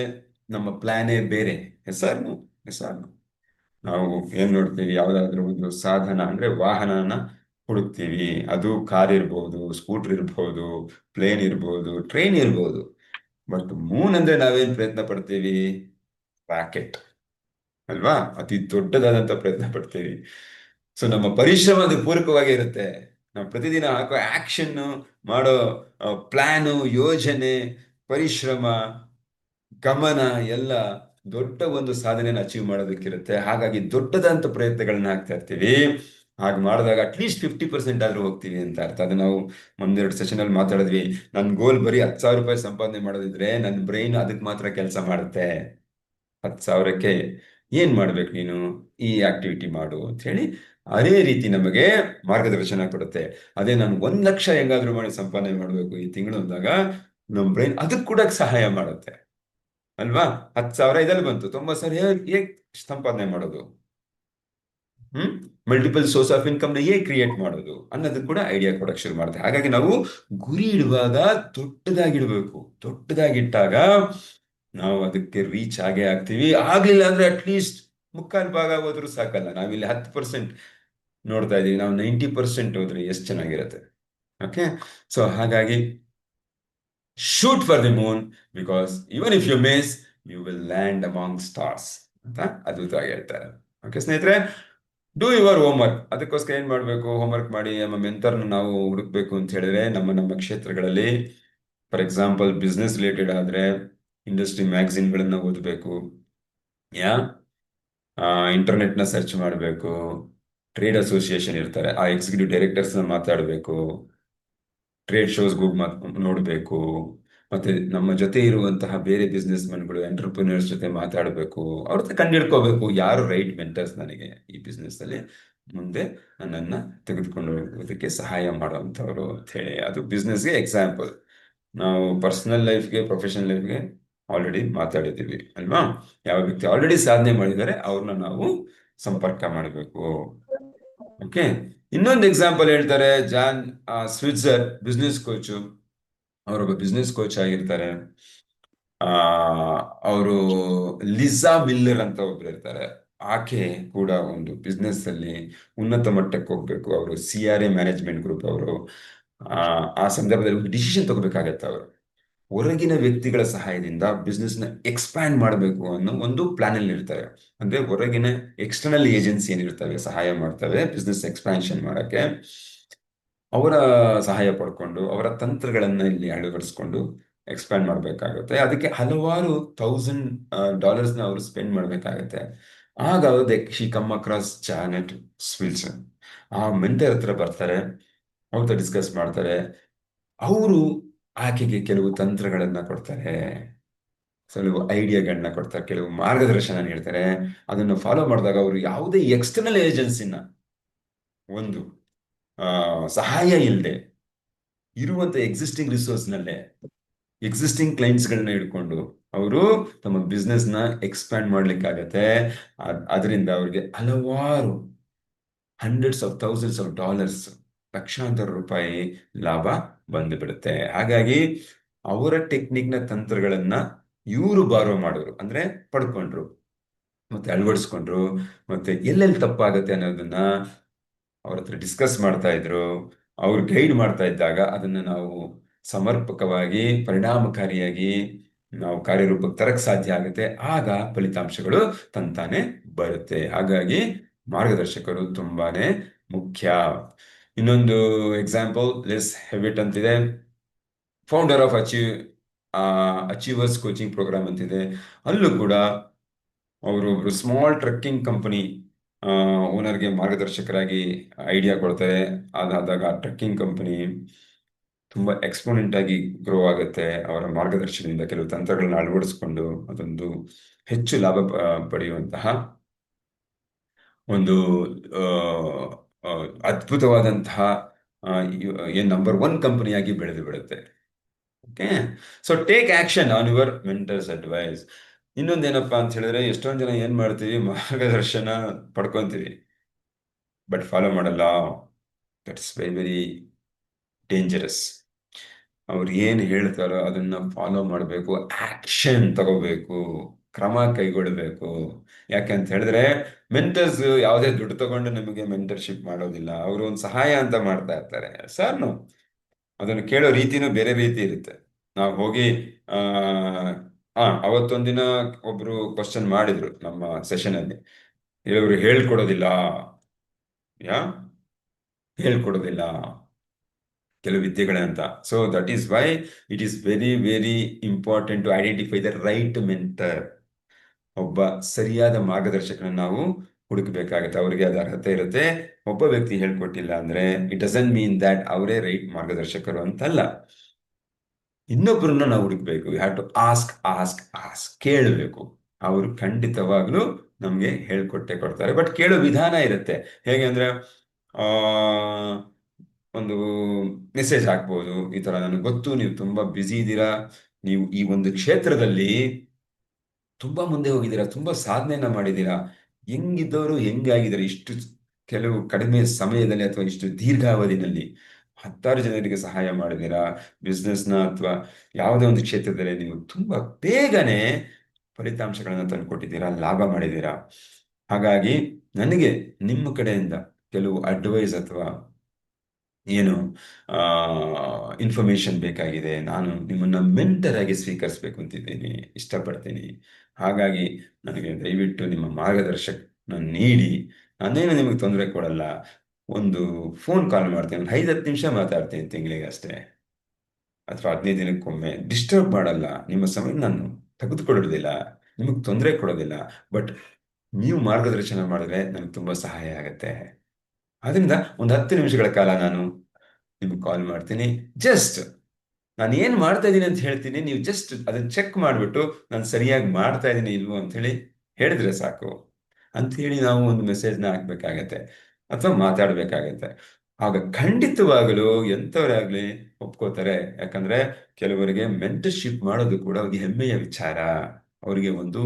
ನಮ್ಮ ಪ್ಲಾನೇ ಬೇರೆ. ಹೆಸರು ಹೆಸರು ನಾವು ಏನ್ ನೋಡ್ತೀವಿ, ಯಾವ್ದಾದ್ರು ಒಂದು ಸಾಧನ ಅಂದ್ರೆ ವಾಹನನ ಹುಡುಕ್ತೀವಿ. ಅದು ಕಾರ್ ಇರ್ಬೋದು, ಸ್ಕೂಟರ್ ಇರ್ಬೋದು, ಪ್ಲೇನ್ ಇರ್ಬೋದು, ಟ್ರೈನ್ ಇರ್ಬೋದು. ಬಟ್ ಮೂನ್ ಅಂದ್ರೆ ನಾವೇನ್ ಪ್ರಯತ್ನ ಪಡ್ತೀವಿ? ರಾಕೆಟ್ ಅಲ್ವಾ. ಅತಿ ದೊಡ್ಡದಾದಂತ ಪ್ರಯತ್ನ ಪಡ್ತೀವಿ. ಸೊ ನಮ್ಮ ಪರಿಶ್ರಮ ಅದು ಪೂರಕವಾಗಿ ಇರುತ್ತೆ. ನಾವು ಪ್ರತಿದಿನ ಹಾಕೋ ಆಕ್ಷನ್, ಮಾಡೋ ಪ್ಲಾನು, ಯೋಜನೆ, ಪರಿಶ್ರಮ, ಗಮನ ಎಲ್ಲ ದೊಡ್ಡ ಒಂದು ಸಾಧನೆಯನ್ನು ಅಚೀವ್ ಮಾಡೋದಕ್ಕಿರುತ್ತೆ. ಹಾಗಾಗಿ ದೊಡ್ಡದಂತ ಪ್ರಯತ್ನಗಳನ್ನ ಹಾಕ್ತಾ ಇರ್ತೀವಿ. ಹಾಗೆ ಮಾಡಿದಾಗ ಅಟ್ಲೀಸ್ಟ್ 50% ಆದ್ರೂ ಹೋಗ್ತೀವಿ ಅಂತ ಅರ್ಥ. ಅದು ನಾವು ಒಂದೆರಡು ಸೆಷನ್ ಅಲ್ಲಿ ಮಾತಾಡಿದ್ವಿ. ನನ್ನ ಗೋಲ್ ಬರೀ 10,000 ರೂಪಾಯಿ ಸಂಪಾದನೆ ಮಾಡೋದಿದ್ರೆ ನನ್ನ ಬ್ರೈನ್ ಅದಕ್ಕೆ ಮಾತ್ರ ಕೆಲಸ ಮಾಡುತ್ತೆ. 10,000ಕ್ಕೆ ಏನ್ ಮಾಡ್ಬೇಕು ನೀನು? ಈ ಆಕ್ಟಿವಿಟಿ ಮಾಡು ಅಂತ ಹೇಳಿ ಅದೇ ರೀತಿ ನಮಗೆ ಮಾರ್ಗದರ್ಶನ ಕೊಡುತ್ತೆ. ಅದೇ ನಾನು 1,00,000 ಹೆಂಗಾದ್ರೂ ಮಾಡಿ ಸಂಪಾದನೆ ಮಾಡ್ಬೇಕು ಈ ತಿಂಗಳು ಅಂದಾಗ ನಮ್ಮ ಬ್ರೈನ್ ಅದಕ್ಕೆ ಕೂಡ ಸಹಾಯ ಮಾಡುತ್ತೆ ಅಲ್ವಾ. 10,000 ಇದಲ್ಲಿ ಬಂತು, 90,000 ಹೇಗೆ ಸಂಪಾದನೆ ಮಾಡೋದು? ಮಲ್ಟಿಪಲ್ ಸೋರ್ಸ್ ಆಫ್ ಇನ್ಕಮ್ ನ ಹೇಗೆ ಕ್ರಿಯೇಟ್ ಮಾಡೋದು ಅನ್ನೋದನ್ನ ಕೂಡ ಐಡಿಯಾ ಕೊಡಕ್ ಶುರು ಮಾಡುತ್ತೆ. ಹಾಗಾಗಿ ನಾವು ಗುರಿ ಇಡುವಾಗ ದೊಡ್ಡದಾಗಿಡ್ಬೇಕು. ದೊಡ್ಡದಾಗಿಟ್ಟಾಗ ನಾವು ಅದಕ್ಕೆ ರೀಚ್ ಆಗೇ ಆಗ್ತೀವಿ. ಆಗ್ಲಿಲ್ಲ ಅಂದ್ರೆ ಅಟ್ಲೀಸ್ಟ್ ಮುಕ್ಕಾಲು ಭಾಗ ಹೋದ್ರೂ ಸಾಕಲ್ಲ. ನಾವಿಲ್ಲಿ 10% ನೋಡ್ತಾ ಇದೀವಿ, ನಾವು 90% ಹೋದ್ರೆ ಎಷ್ಟು ಚೆನ್ನಾಗಿರುತ್ತೆ. ಓಕೆ, ಸೊ ಹಾಗಾಗಿ shoot for the moon because even if you miss you will land among stars ಅಂತ ಅದ್ಭುತವಾಗಿ ಹೇಳ್ತಾರೆ. ಓಕೆ ಸ್ನೇಹಿತರೆ, ಡೂ ಯುವರ್ ಹೋಮ್ವರ್ಕ್. ಅದಕ್ಕೋಸ್ಕರ ಏನ್ ಮಾಡ್ಬೇಕು? ಹೋಮ್ವರ್ಕ್ ಮಾಡಿ ನಮ್ಮ ಮೆಂಟರ್ನ ನಾವು ಹುಡುಕ್ಬೇಕು ಅಂತ ಹೇಳಿದ್ರೆ ನಮ್ಮ ನಮ್ಮ ಕ್ಷೇತ್ರಗಳಲ್ಲಿ, ಫಾರ್ ಎಕ್ಸಾಂಪಲ್ ಬಿಸ್ನೆಸ್ ರಿಲೇಟೆಡ್ ಆದ್ರೆ ಇಂಡಸ್ಟ್ರಿ ಮ್ಯಾಗಝಿನ್ಗಳನ್ನ ಓದಬೇಕು. ಯಾ ಇಂಟರ್ನೆಟ್ ನ ಸರ್ಚ್ ಮಾಡಬೇಕು. ಟ್ರೇಡ್ ಅಸೋಸಿಯೇಷನ್ ಇರ್ತಾರೆ, ಆ ಎಕ್ಸಿಕ್ಯೂಟಿವ್ ಡೈರೆಕ್ಟರ್ಸ್ ನ ಮಾತಾಡಬೇಕು. ಟ್ರೇಡ್ ಶೋಸ್ ನೋಡ್ಬೇಕು. ಮತ್ತೆ ನಮ್ಮ ಜೊತೆ ಇರುವಂತಹ ಬೇರೆ ಬಿಸ್ನೆಸ್ ಮನ್ಗಳು, ಎಂಟರ್ಪ್ರಿನರ್ಸ್ ಜೊತೆ ಮಾತಾಡಬೇಕು. ಅವ್ರ ಹತ್ರ ಕಂಡಿಡ್ಕೋಬೇಕು ಯಾರು ರೈಟ್ ಮೆಂಟರ್ಸ್ ನನಗೆ ಈ ಬಿಸ್ನೆಸ್ ಅಲ್ಲಿ ಮುಂದೆ ನನ್ನನ್ನ ತೆಗೆದುಕೊಂಡು ಹೋಗೋದಕ್ಕೆ ಸಹಾಯ ಮಾಡುವಂಥವ್ರು ಅಂತ ಹೇಳಿ. ಅದು ಬಿಸ್ನೆಸ್ಗೆ ಎಕ್ಸಾಂಪಲ್. ನಾವು ಪರ್ಸನಲ್ ಲೈಫ್ಗೆ, ಪ್ರೊಫೆಷನಲ್ ಲೈಫ್ಗೆ ಆಲ್ರೆಡಿ ಮಾತಾಡಿದ್ದೀವಿ ಅಲ್ವಾ. ಯಾವ ವ್ಯಕ್ತಿ ಆಲ್ರೆಡಿ ಸಾಧನೆ ಮಾಡಿದ್ದಾರೆ ಅವ್ರನ್ನ ನಾವು ಸಂಪರ್ಕ ಮಾಡಬೇಕು. ಓಕೆ, ಇನ್ನೊಂದು ಎಕ್ಸಾಂಪಲ್ ಹೇಳ್ತಾರೆ. John Switzer, business coach. ಅವರೊಬ್ಬ ಬಿಸ್ನೆಸ್ ಕೋಚ್ ಆಗಿರ್ತಾರೆ. ಅವರು ಲಿಸಾ ಮಿಲ್ಲರ್ ಅಂತ ಒಬ್ರು ಇರ್ತಾರೆ. ಆಕೆ ಕೂಡ ಒಂದು ಬಿಸ್ನೆಸ್ ಅಲ್ಲಿ ಉನ್ನತ ಮಟ್ಟಕ್ಕೆ ಹೋಗ್ಬೇಕು. ಅವರು CRA ಮ್ಯಾನೇಜ್ಮೆಂಟ್ ಗ್ರೂಪ್ ಅವರು. ಆ ಸಂದರ್ಭದಲ್ಲಿ ಒಂದು ಡಿಸಿಷನ್ ತಗೋಬೇಕಾಗತ್ತೆ. ಅವರು ಹೊರಗಿನ ವ್ಯಕ್ತಿಗಳ ಸಹಾಯದಿಂದ ಬಿಸ್ನೆಸ್ ನ ಎಕ್ಸ್ಪ್ಯಾಂಡ್ ಮಾಡಬೇಕು ಅನ್ನೋ ಒಂದು ಪ್ಲಾನ್ ಅಲ್ಲಿ ಇರ್ತಾರೆ. ಅಂದ್ರೆ ಹೊರಗಿನ ಎಕ್ಸ್ಟರ್ನಲ್ ಏಜೆನ್ಸಿ ಏನಿರ್ತವೆ ಸಹಾಯ ಮಾಡ್ತವೆ ಬಿಸ್ನೆಸ್ ಎಕ್ಸ್ಪ್ಯಾನ್ಷನ್ ಮಾಡಕ್ಕೆ. ಅವರ ಸಹಾಯ ಪಡ್ಕೊಂಡು ಅವರ ತಂತ್ರಗಳನ್ನ ಇಲ್ಲಿ ಅಳವಡಿಸ್ಕೊಂಡು ಎಕ್ಸ್ಪ್ಯಾಂಡ್ ಮಾಡ್ಬೇಕಾಗುತ್ತೆ. ಅದಕ್ಕೆ ಹಲವಾರು $1,000 ಅವರು ಸ್ಪೆಂಡ್ ಮಾಡ್ಬೇಕಾಗತ್ತೆ. ಆಗ ಶಿ ಕಮ್ ಅಕ್ರಾಸ್ ಜಾನೆಟ್ ಸ್ವಿಲ್ಸನ್. ಆ ಮೆಂಟರ್ ಹತ್ರ ಬರ್ತಾರೆ, ಅವ್ರ ಡಿಸ್ಕಸ್ ಮಾಡ್ತಾರೆ. ಅವರು ಆಕೆಗೆ ಕೆಲವು ತಂತ್ರಗಳನ್ನ ಕೊಡ್ತಾರೆ, ಕೆಲವು ಐಡಿಯಾಗಳನ್ನ ಕೊಡ್ತಾರೆ, ಕೆಲವು ಮಾರ್ಗದರ್ಶನ ನೀಡ್ತಾರೆ. ಅದನ್ನು ಫಾಲೋ ಮಾಡಿದಾಗ ಅವರು ಯಾವುದೇ ಎಕ್ಸ್ಟರ್ನಲ್ ಏಜೆನ್ಸಿನ ಒಂದು ಸಹಾಯ ಇಲ್ಲದೆ ಇರುವಂತ ಎಕ್ಸಿಸ್ಟಿಂಗ್ ರಿಸೋರ್ಸ್ ನಲ್ಲೇ ಎಕ್ಸಿಸ್ಟಿಂಗ್ ಕ್ಲೈಂಟ್ಸ್ಗಳನ್ನ ಹಿಡ್ಕೊಂಡು ಅವರು ತಮ್ಮ ಬಿಸ್ನೆಸ್ ನ ಎಕ್ಸ್ಪ್ಯಾಂಡ್ ಮಾಡ್ಲಿಕ್ಕಾಗತ್ತೆ. ಅದರಿಂದ ಅವ್ರಿಗೆ ಹಲವಾರು $100,000 ಲಕ್ಷಾಂತರ ರೂಪಾಯಿ ಲಾಭ ಬಂದು ಬಿಡುತ್ತೆ. ಹಾಗಾಗಿ ಅವರ ಟೆಕ್ನಿಕ್ ನ ತಂತ್ರಗಳನ್ನ ಇವರು ಬಾರೋ ಮಾಡಿದ್ರು, ಅಂದ್ರೆ ಪಡ್ಕೊಂಡ್ರು, ಮತ್ತೆ ಅಳವಡಿಸ್ಕೊಂಡ್ರು. ಮತ್ತೆ ಎಲ್ಲೆಲ್ಲಿ ತಪ್ಪಾಗತ್ತೆ ಅನ್ನೋದನ್ನ ಅವ್ರ ಹತ್ರ ಡಿಸ್ಕಸ್ ಮಾಡ್ತಾ ಇದ್ರು. ಅವ್ರು ಗೈಡ್ ಮಾಡ್ತಾ ಇದ್ದಾಗ ಅದನ್ನ ನಾವು ಸಮರ್ಪಕವಾಗಿ, ಪರಿಣಾಮಕಾರಿಯಾಗಿ ನಾವು ಕಾರ್ಯರೂಪಕ್ಕೆ ತರಕ್ ಸಾಧ್ಯ ಆಗುತ್ತೆ. ಆಗ ಫಲಿತಾಂಶಗಳು ತಂತಾನೆ ಬರುತ್ತೆ. ಹಾಗಾಗಿ ಮಾರ್ಗದರ್ಶಕರು ತುಂಬಾನೇ ಮುಖ್ಯ. ಇನ್ನೊಂದು ಎಕ್ಸಾಂಪಲ್ ಲೆಸ್ ಹೆಬಿಟ್ ಅಂತಿದೆ, founder of Achievers Coaching Program ಅಂತಿದೆ. ಅಲ್ಲೂ ಕೂಡ ಅವರು ಒಬ್ರು ಸ್ಮಾಲ್ ಟ್ರಕ್ಕಿಂಗ್ ಕಂಪನಿ ಓನರ್ಗೆ ಮಾರ್ಗದರ್ಶಕರಾಗಿ ಐಡಿಯಾ ಕೊಡ್ತಾರೆ. ಅದಾದಾಗ ಟ್ರಕ್ಕಿಂಗ್ ಕಂಪನಿ ತುಂಬಾ ಎಕ್ಸ್ಪೋನೆಂಟ್ ಆಗಿ ಗ್ರೋ ಆಗುತ್ತೆ ಅವರ ಮಾರ್ಗದರ್ಶನದಿಂದ. ಕೆಲವು ತಂತ್ರಗಳನ್ನ ಅಳವಡಿಸ್ಕೊಂಡು ಅದೊಂದು ಹೆಚ್ಚು ಲಾಭ ಪಡೆಯುವಂತಹ ಒಂದು ಆ, ಆ, ಅದ್ಭುತವಾದಂತಹ ಏನ್ ನಂಬರ್ 1 ಕಂಪನಿಯಾಗಿ ಬೆಳೆದು ಬಿಡುತ್ತೆ. Okay, so take action on your mentors advice. ಇನ್ನೊಂದೇನಪ್ಪಾ ಅಂತ ಹೇಳಿದ್ರೆ, ಎಷ್ಟೊಂದು ಜನ ಏನ್ ಮಾಡ್ತೀವಿ, ಮಾರ್ಗದರ್ಶನ ಪಡ್ಕೊಂತೀವಿ ಬಟ್ ಫಾಲೋ ಮಾಡಲ್ಲ. That's very very dangerous. ಅವ್ರು ಏನು ಹೇಳ್ತಾರೋ ಅದನ್ನ ಫಾಲೋ ಮಾಡಬೇಕು, ಆಕ್ಷನ್ ತಗೋಬೇಕು, ಕ್ರಮ ಕೈಗೊಳ್ಳಬೇಕು. ಯಾಕೆಂತ ಹೇಳಿದ್ರೆ ಮೆಂಟರ್ಸ್ ಯಾವುದೇ ದುಡ್ಡು ತಗೊಂಡು ನಮಗೆ ಮೆಂಟರ್ಶಿಪ್ ಮಾಡೋದಿಲ್ಲ. ಅವರು ಒಂದು ಸಹಾಯ ಅಂತ ಮಾಡ್ತಾ ಇರ್ತಾರೆ ಸರ್ನು. ಅದನ್ನು ಕೇಳೋ ರೀತಿನೂ ಬೇರೆ ರೀತಿ ಇರುತ್ತೆ. ನಾವು ಹೋಗಿ ಆ ಅವತ್ತೊಂದಿನ ಒಬ್ರು ಕ್ವಶನ್ ಮಾಡಿದ್ರು ನಮ್ಮ ಸೆಷನ್ ಅಲ್ಲಿ, ಇವರು ಹೇಳ್ಕೊಡೋದಿಲ್ಲ, ಯಾ ಹೇಳ್ಕೊಡೋದಿಲ್ಲ ಕೆಲವು ವಿದ್ಯೆಗಳಂತ. So that is why it is very very important to identify the right mentor. ಒಬ್ಬ ಸರಿಯಾದ ಮಾರ್ಗದರ್ಶಕನ ನಾವು ಹುಡುಕಬೇಕಾಗತ್ತೆ. ಅವರಿಗೆ ಅದು ಅರ್ಹತೆ ಇರುತ್ತೆ. ಒಬ್ಬ ವ್ಯಕ್ತಿ ಹೇಳ್ಕೊಟ್ಟಿಲ್ಲ ಅಂದ್ರೆ ಇಟ್ ಡಸಂಟ್ ಮೀನ್ ದಟ್ ಅವರೇ ರೈಟ್ ಮಾರ್ಗದರ್ಶಕರು ಅಂತಲ್ಲ. ಇನ್ನೊಬ್ಬರನ್ನ ನಾವು ಹುಡುಕ್ಬೇಕು. You have to ask ask ask, ಕೇಳಬೇಕು. ಅವರು ಖಂಡಿತವಾಗ್ಲೂ ನಮ್ಗೆ ಹೇಳ್ಕೊಟ್ಟೆ ಕೊಡ್ತಾರೆ. ಬಟ್ ಕೇಳೋ ವಿಧಾನ ಇರುತ್ತೆ. ಹೇಗೆ ಅಂದ್ರೆ ಆ ಒಂದು ಮೆಸೇಜ್ ಹಾಕ್ಬೋದು, ಈ ತರ ನನಗೆ ಗೊತ್ತು ನೀವು ತುಂಬಾ ಬ್ಯುಸಿ ಇದ್ದೀರಾ, ನೀವು ಈ ಒಂದು ಕ್ಷೇತ್ರದಲ್ಲಿ ತುಂಬಾ ಮುಂದೆ ಹೋಗಿದ್ದೀರಾ, ತುಂಬಾ ಸಾಧನೆಯನ್ನ ಮಾಡಿದ್ದೀರಾ, ಹೆಂಗಿದ್ದವರು ಹೆಂಗಾಗಿದ್ದಾರೆ, ಇಷ್ಟು ಕೆಲವು ಕಡಿಮೆ ಸಮಯದಲ್ಲಿ ಅಥವಾ ಇಷ್ಟು ದೀರ್ಘಾವಧಿನಲ್ಲಿ 10 ಜನರಿಗೆ ಸಹಾಯ ಮಾಡಿದ್ದೀರಾ, ಬಿಸ್ನೆಸ್ನ ಅಥವಾ ಯಾವುದೇ ಒಂದು ಕ್ಷೇತ್ರದಲ್ಲಿ ನೀವು ತುಂಬಾ ಬೇಗನೆ ಫಲಿತಾಂಶಗಳನ್ನ ತಂದುಕೊಟ್ಟಿದ್ದೀರಾ, ಲಾಭ ಮಾಡಿದ್ದೀರಾ. ಹಾಗಾಗಿ ನನಗೆ ನಿಮ್ಮ ಕಡೆಯಿಂದ ಕೆಲವು ಅಡ್ವೈಸ್ ಅಥವಾ ಏನು ಇನ್ಫಾರ್ಮೇಶನ್ ಬೇಕಾಗಿದೆ. ನಾನು ನಿಮ್ಮನ್ನ ಮೆಂಟರ್ ಆಗಿ ಸ್ವೀಕರಿಸ್ಬೇಕು ಅಂತಿದ್ದೀನಿ, ಇಷ್ಟಪಡ್ತೀನಿ. ಹಾಗಾಗಿ ನನಗೆ ದಯವಿಟ್ಟು ನಿಮ್ಮ ಮಾರ್ಗದರ್ಶನ ನೀಡಿ. ನಾನೇನು ನಿಮಗೆ ತೊಂದರೆ ಕೊಡಲ್ಲ, ಒಂದು ಫೋನ್ ಕಾಲ್ ಮಾಡ್ತೀನಿ, ಒಂದು 5-10 ನಿಮಿಷ ಮಾತಾಡ್ತೀನಿ ತಿಂಗಳಿಗೆ ಅಷ್ಟೇ, ಅಥವಾ 15 ದಿನಕ್ಕೊಮ್ಮೆ. ಡಿಸ್ಟರ್ಬ್ ಮಾಡಲ್ಲ, ನಿಮ್ಮ ಸಮಯ ನಾನು ತೆಗೆದುಕೊಳ್ಳೋದಿಲ್ಲ, ನಿಮಗೆ ತೊಂದರೆ ಕೊಡೋದಿಲ್ಲ. ಬಟ್ ನೀವು ಮಾರ್ಗದರ್ಶನ ಮಾಡಿದ್ರೆ ನನಗೆ ತುಂಬಾ ಸಹಾಯ ಆಗುತ್ತೆ. ಆದ್ರಿಂದ ಒಂದು 10 ನಿಮಿಷಗಳ ಕಾಲ ನಾನು ನಿಮ್ಗೆ ಕಾಲ್ ಮಾಡ್ತೀನಿ. ಜಸ್ಟ್ ನಾನು ಏನ್ ಮಾಡ್ತಾ ಇದ್ದೀನಿ ಅಂತ ಹೇಳ್ತೀನಿ, ನೀವು ಜಸ್ಟ್ ಅದನ್ನ ಚೆಕ್ ಮಾಡಿಬಿಟ್ಟು ನಾನು ಸರಿಯಾಗಿ ಮಾಡ್ತಾ ಇದ್ದೀನಿ ಇಲ್ವೋ ಅಂತ ಹೇಳಿ ಹೇಳಿದ್ರೆ ಸಾಕು. ಅಂತ ಹೇಳಿ ನಾವು ಒಂದು ಮೆಸೇಜ್ನ ಹಾಕ್ಬೇಕಾಗತ್ತೆ ಅಥವಾ ಮಾತಾಡ್ಬೇಕಾಗತ್ತೆ. ಆಗ ಖಂಡಿತವಾಗಲೂ ಎಂಥವರಾಗ್ಲಿ ಒಪ್ಕೋತಾರೆ. ಯಾಕಂದ್ರೆ ಕೆಲವರಿಗೆ ಮೆಂಟರ್ಶಿಪ್ ಮಾಡೋದು ಕೂಡ ಒಂದು ಹೆಮ್ಮೆಯ ವಿಚಾರ. ಅವರಿಗೆ ಒಂದು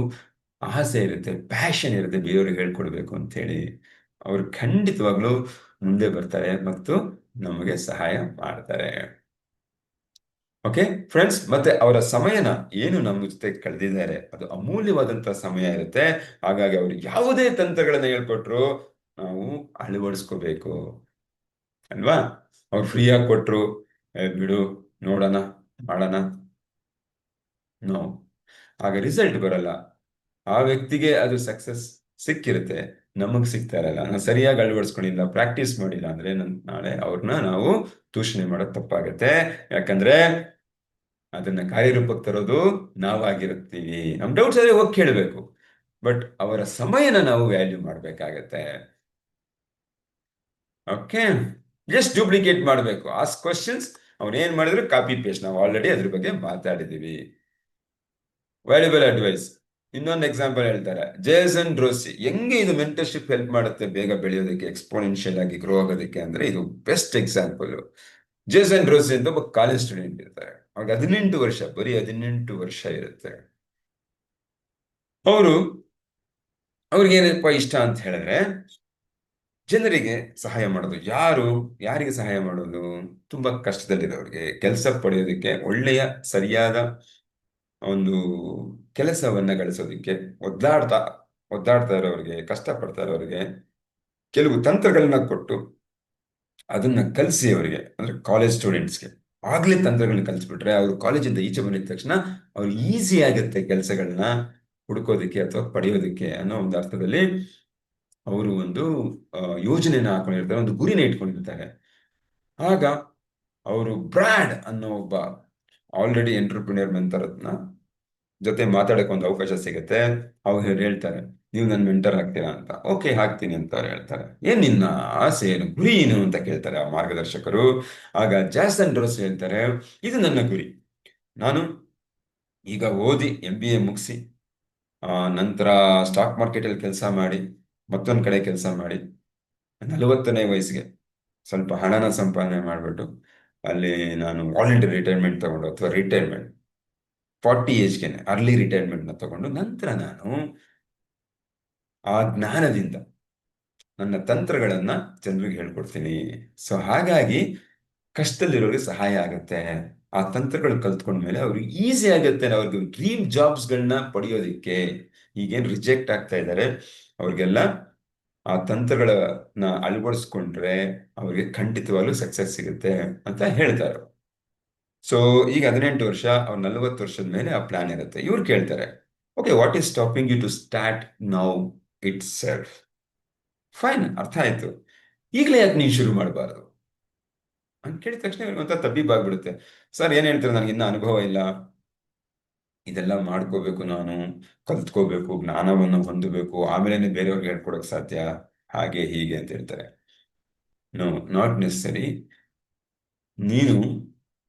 ಆಸೆ ಇರುತ್ತೆ, ಪ್ಯಾಷನ್ ಇರುತ್ತೆ ಬೇರೆಯವ್ರಿಗೆ ಹೇಳ್ಕೊಡ್ಬೇಕು ಅಂತ ಹೇಳಿ. ಅವರು ಖಂಡಿತವಾಗ್ಲೂ ಮುಂದೆ ಬರ್ತಾರೆ ಮತ್ತು ನಮಗೆ ಸಹಾಯ ಮಾಡ್ತಾರೆ. ಓಕೆ ಫ್ರೆಂಡ್ಸ್, ಮತ್ತೆ ಅವರ ಸಮಯನ ಏನು ನಮ್ಮ ಜೊತೆ ಕಳೆದಿದ್ದಾರೆ ಅದು ಅಮೂಲ್ಯವಾದಂತಹ ಸಮಯ ಇರುತ್ತೆ. ಹಾಗಾಗಿ ಅವರು ಯಾವುದೇ ತಂತ್ರಗಳನ್ನ ಹೇಳ್ಕೊಟ್ರು ನಾವು ಅಳವಡಿಸ್ಕೋಬೇಕು ಅಲ್ವಾ. ಅವ್ರು ಫ್ರೀಯಾಗಿ ಕೊಟ್ರು, ಬಿಡು ನೋಡೋಣ ಮಾಡೋಣ, ನೋ, ಆಗ ರಿಸಲ್ಟ್ ಬರಲ್ಲ. ಆ ವ್ಯಕ್ತಿಗೆ ಅದು ಸಕ್ಸಸ್ ಸಿಕ್ಕಿರುತ್ತೆ, ನಮಗ್ ಸಿಗ್ತಾ ಇರಲ್ಲ. ನಾವು ಸರಿಯಾಗಿ ಅಳವಡಿಸ್ಕೊಂಡಿಲ್ಲ, ಪ್ರಾಕ್ಟೀಸ್ ಮಾಡಿಲ್ಲ ಅಂದ್ರೆ ನಾಳೆ ಅವ್ರನ್ನ ನಾವು ದೂಷಣೆ ಮಾಡೋದು ತಪ್ಪಾಗತ್ತೆ. ಯಾಕಂದ್ರೆ ಅದನ್ನ ಕಾರ್ಯರೂಪಕ್ಕೆ ತರೋದು ನಾವಾಗಿರುತ್ತೀವಿ. ನಮ್ ಡೌಟ್ಸ್ ಆದ್ರೆ ಹೋಗಿ ಕೇಳಬೇಕು, ಬಟ್ ಅವರ ಸಮಯನ ನಾವು ವ್ಯಾಲ್ಯೂ ಮಾಡ್ಬೇಕಾಗತ್ತೆ. ಓಕೆ, ಜಸ್ಟ್ ಡೂಪ್ಲಿಕೇಟ್ ಮಾಡಬೇಕು. ಆಸ್ ಕ್ವಶನ್ಸ್, ಅವ್ರು ಏನ್ ಮಾಡಿದ್ರು ಕಾಪಿ ಪೇಸ್ಟ್. ನಾವು ಆಲ್ರೆಡಿ ಅದ್ರ ಬಗ್ಗೆ ಮಾತಾಡಿದೀವಿ. Valuable advice. ಇನ್ನೊಂದು ಎಕ್ಸಾಂಪಲ್ ಹೇಳ್ತಾರೆ, ಜೇಸನ್ ಡ್ರೋಸಿ. ಹೆಂಗೆ ಇದು ಮೆಂಟರ್ಶಿಪ್ ಹೆಲ್ಪ್ ಮಾಡುತ್ತೆ ಬೇಗ ಬೆಳೆಯೋದಕ್ಕೆ, ಎಕ್ಸ್ಪೋನೆನ್ಷಿಯಲ್ ಆಗಿ ಗ್ರೋ ಆಗೋದಕ್ಕೆ ಅಂದ್ರೆ ಇದು ಬೆಸ್ಟ್ ಎಕ್ಸಾಂಪಲ್. ಜೇಸನ್ ಡ್ರೋಸಿ ಅಂತ ಒಬ್ಬ ಕಾಲೇಜ್ ಸ್ಟೂಡೆಂಟ್ ಇರ್ತಾರೆ. ಅವಾಗ 18 ವರ್ಷ, ಬರೀ 18 ವರ್ಷ ಇರುತ್ತೆ. ಅವರು ಅವ್ರಿಗೆ ಏನಪ್ಪ ಇಷ್ಟ ಅಂತ ಹೇಳಿದ್ರೆ ಜನರಿಗೆ ಸಹಾಯ ಮಾಡೋದು. ಯಾರಿಗೆ ಸಹಾಯ ಮಾಡೋದು? ತುಂಬಾ ಕಷ್ಟದಲ್ಲಿರೋರಿಗೆ ಕೆಲಸ ಪಡೆಯೋದಕ್ಕೆ, ಒಳ್ಳೆಯ ಸರಿಯಾದ ಒಂದು ಕೆಲಸವನ್ನ ಗಳಿಸೋದಿಕ್ಕೆ ಒದ್ದಾಡ್ತಾ ಇರೋರಿಗೆ, ಕಷ್ಟಪಡ್ತಾ ಇರೋರಿಗೆ ಕೆಲವು ತಂತ್ರಗಳನ್ನ ಕೊಟ್ಟು ಅದನ್ನ ಕಲಿಸಿ ಅವರಿಗೆ, ಅಂದ್ರೆ ಕಾಲೇಜ್ ಸ್ಟೂಡೆಂಟ್ಸ್ಗೆ ಆಗ್ಲೇ ತಂತ್ರಗಳನ್ನ ಕಲಿಸ್ಬಿಟ್ರೆ ಅವರು ಕಾಲೇಜಿಂದ ಈಚೆ ಬಂದಿದ ತಕ್ಷಣ ಅವ್ರು ಈಸಿ ಆಗುತ್ತೆ ಕೆಲಸಗಳನ್ನ ಹುಡುಕೋದಿಕ್ಕೆ ಅಥವಾ ಪಡೆಯೋದಿಕ್ಕೆ ಅನ್ನೋ ಒಂದು ಅರ್ಥದಲ್ಲಿ ಅವರು ಒಂದು ಯೋಜನೆನ ಹಾಕೊಂಡಿರ್ತಾರೆ, ಒಂದು ಗುರಿನ ಇಟ್ಕೊಂಡಿರ್ತಾರೆ. ಆಗ ಅವರು ಬ್ರಾಡ್ ಅನ್ನೋ ಒಬ್ಬ ಆಲ್ರೆಡಿ ಎಂಟರ್ಪ್ರಿನಿಯರ್ ಮೆಂಟರ್ನ ಜೊತೆ ಮಾತಾಡಕ್ಕೆ ಒಂದು ಅವಕಾಶ ಸಿಗುತ್ತೆ. ಅವ್ರು ಹೇಳ್ತಾರೆ, ನೀವು ನನ್ನ ಮೆಂಟರ್ ಆಗ್ತೀರಾ ಅಂತ. ಓಕೆ, ಹಾಕ್ತೀನಿ ಅಂತ ಅವ್ರು ಹೇಳ್ತಾರೆ. ಏನ್ ನಿನ್ನ ಆಸೆ ಏನು, ಗುರಿ ಏನು ಅಂತ ಕೇಳ್ತಾರೆ ಆ ಮಾರ್ಗದರ್ಶಕರು. ಆಗ ಜಾಸನ್ ರೋಸ್ ಹೇಳ್ತಾರೆ, ಇದು ನನ್ನ ಗುರಿ. ನಾನು ಈಗ ಓದಿ MBA ಮುಗಿಸಿ ನಂತರ ಸ್ಟಾಕ್ ಮಾರ್ಕೆಟಲ್ಲಿ ಕೆಲಸ ಮಾಡಿ, ಮತ್ತೊಂದು ಕಡೆ ಕೆಲಸ ಮಾಡಿ, 40ನೇ ವಯಸ್ಸಿಗೆ ಸ್ವಲ್ಪ ಹಣನ ಸಂಪಾದನೆ ಮಾಡಿಬಿಟ್ಟು ಅಲ್ಲಿ ನಾನು ವಾಲಂಟರಿ ರಿಟೈರ್ಮೆಂಟ್ ತಗೊಂಡು, ಅಥವಾ ರಿಟೈರ್ಮೆಂಟ್ 40 ಏಜ್ಗೆನೆ ಅರ್ಲಿ ರಿಟೈರ್ಮೆಂಟ್ನ ತಗೊಂಡು, ನಂತರ ನಾನು ಆ ಜ್ಞಾನದಿಂದ ನನ್ನ ತಂತ್ರಗಳನ್ನ ಜನರಿಗೆ ಹೇಳ್ಕೊಡ್ತೀನಿ. ಸೊ ಹಾಗಾಗಿ ಕಷ್ಟದಲ್ಲಿರೋರಿಗೆ ಸಹಾಯ ಆಗುತ್ತೆ. ಆ ತಂತ್ರಗಳು ಕಲ್ತ್ಕೊಂಡ್ಮೇಲೆ ಅವ್ರಿಗೆ ಈಸಿ ಆಗುತ್ತೆ ಅವ್ರಿಗೆ ಡ್ರೀಮ್ ಜಾಬ್ಸ್ಗಳನ್ನ ಪಡೆಯೋದಿಕ್ಕೆ. ಈಗೇನು ರಿಜೆಕ್ಟ್ ಆಗ್ತಾ ಇದ್ದಾರೆ ಅವ್ರಿಗೆಲ್ಲ ಆ ತಂತ್ರಗಳನ್ನ ಅಳವಡಿಸ್ಕೊಂಡ್ರೆ ಅವ್ರಿಗೆ ಖಂಡಿತವಾಗ್ಲೂ ಸಕ್ಸಸ್ ಸಿಗುತ್ತೆ ಅಂತ ಹೇಳ್ತಾರೆ. ಸೊ ಈಗ 18 ವರ್ಷ, ಅವ್ರು 40 ವರ್ಷದ ಮೇಲೆ ಆ ಪ್ಲಾನ್ ಇರುತ್ತೆ. ಇವ್ರು ಕೇಳ್ತಾರೆ, okay, what is stopping you to start now itself? Fine, ಅರ್ಥ ಆಯ್ತು. ಈಗಲೇ ಯಾಕೆ ನೀವು ಶುರು ಮಾಡಬಾರ್ದು ಅಂತ ಕೇಳಿದ ತಕ್ಷಣ ಇವ್ರಿಗೊಂಥರ ತಬ್ಬಿಬ್ಬಾಗ್ಬಿಡುತ್ತೆ. ಸರ್ ಏನ್ ಹೇಳ್ತಾರೆ, ನನಗಿನ್ನ ಅನುಭವ ಇಲ್ಲ, ಇದೆಲ್ಲ ಮಾಡ್ಕೋಬೇಕು, ನಾನು ಕಲ್ತ್ಕೋಬೇಕು, ಜ್ಞಾನವನ್ನು ಹೊಂದಬೇಕು, ಆಮೇಲೆ ಬೇರೆಯವ್ರಿಗೆ ಹೇಳ್ಕೊಡಕ್ ಸಾಧ್ಯ, ಹಾಗೆ ಹೀಗೆ ಅಂತ ಹೇಳ್ತಾರೆ. No, not necessary. ನೀನು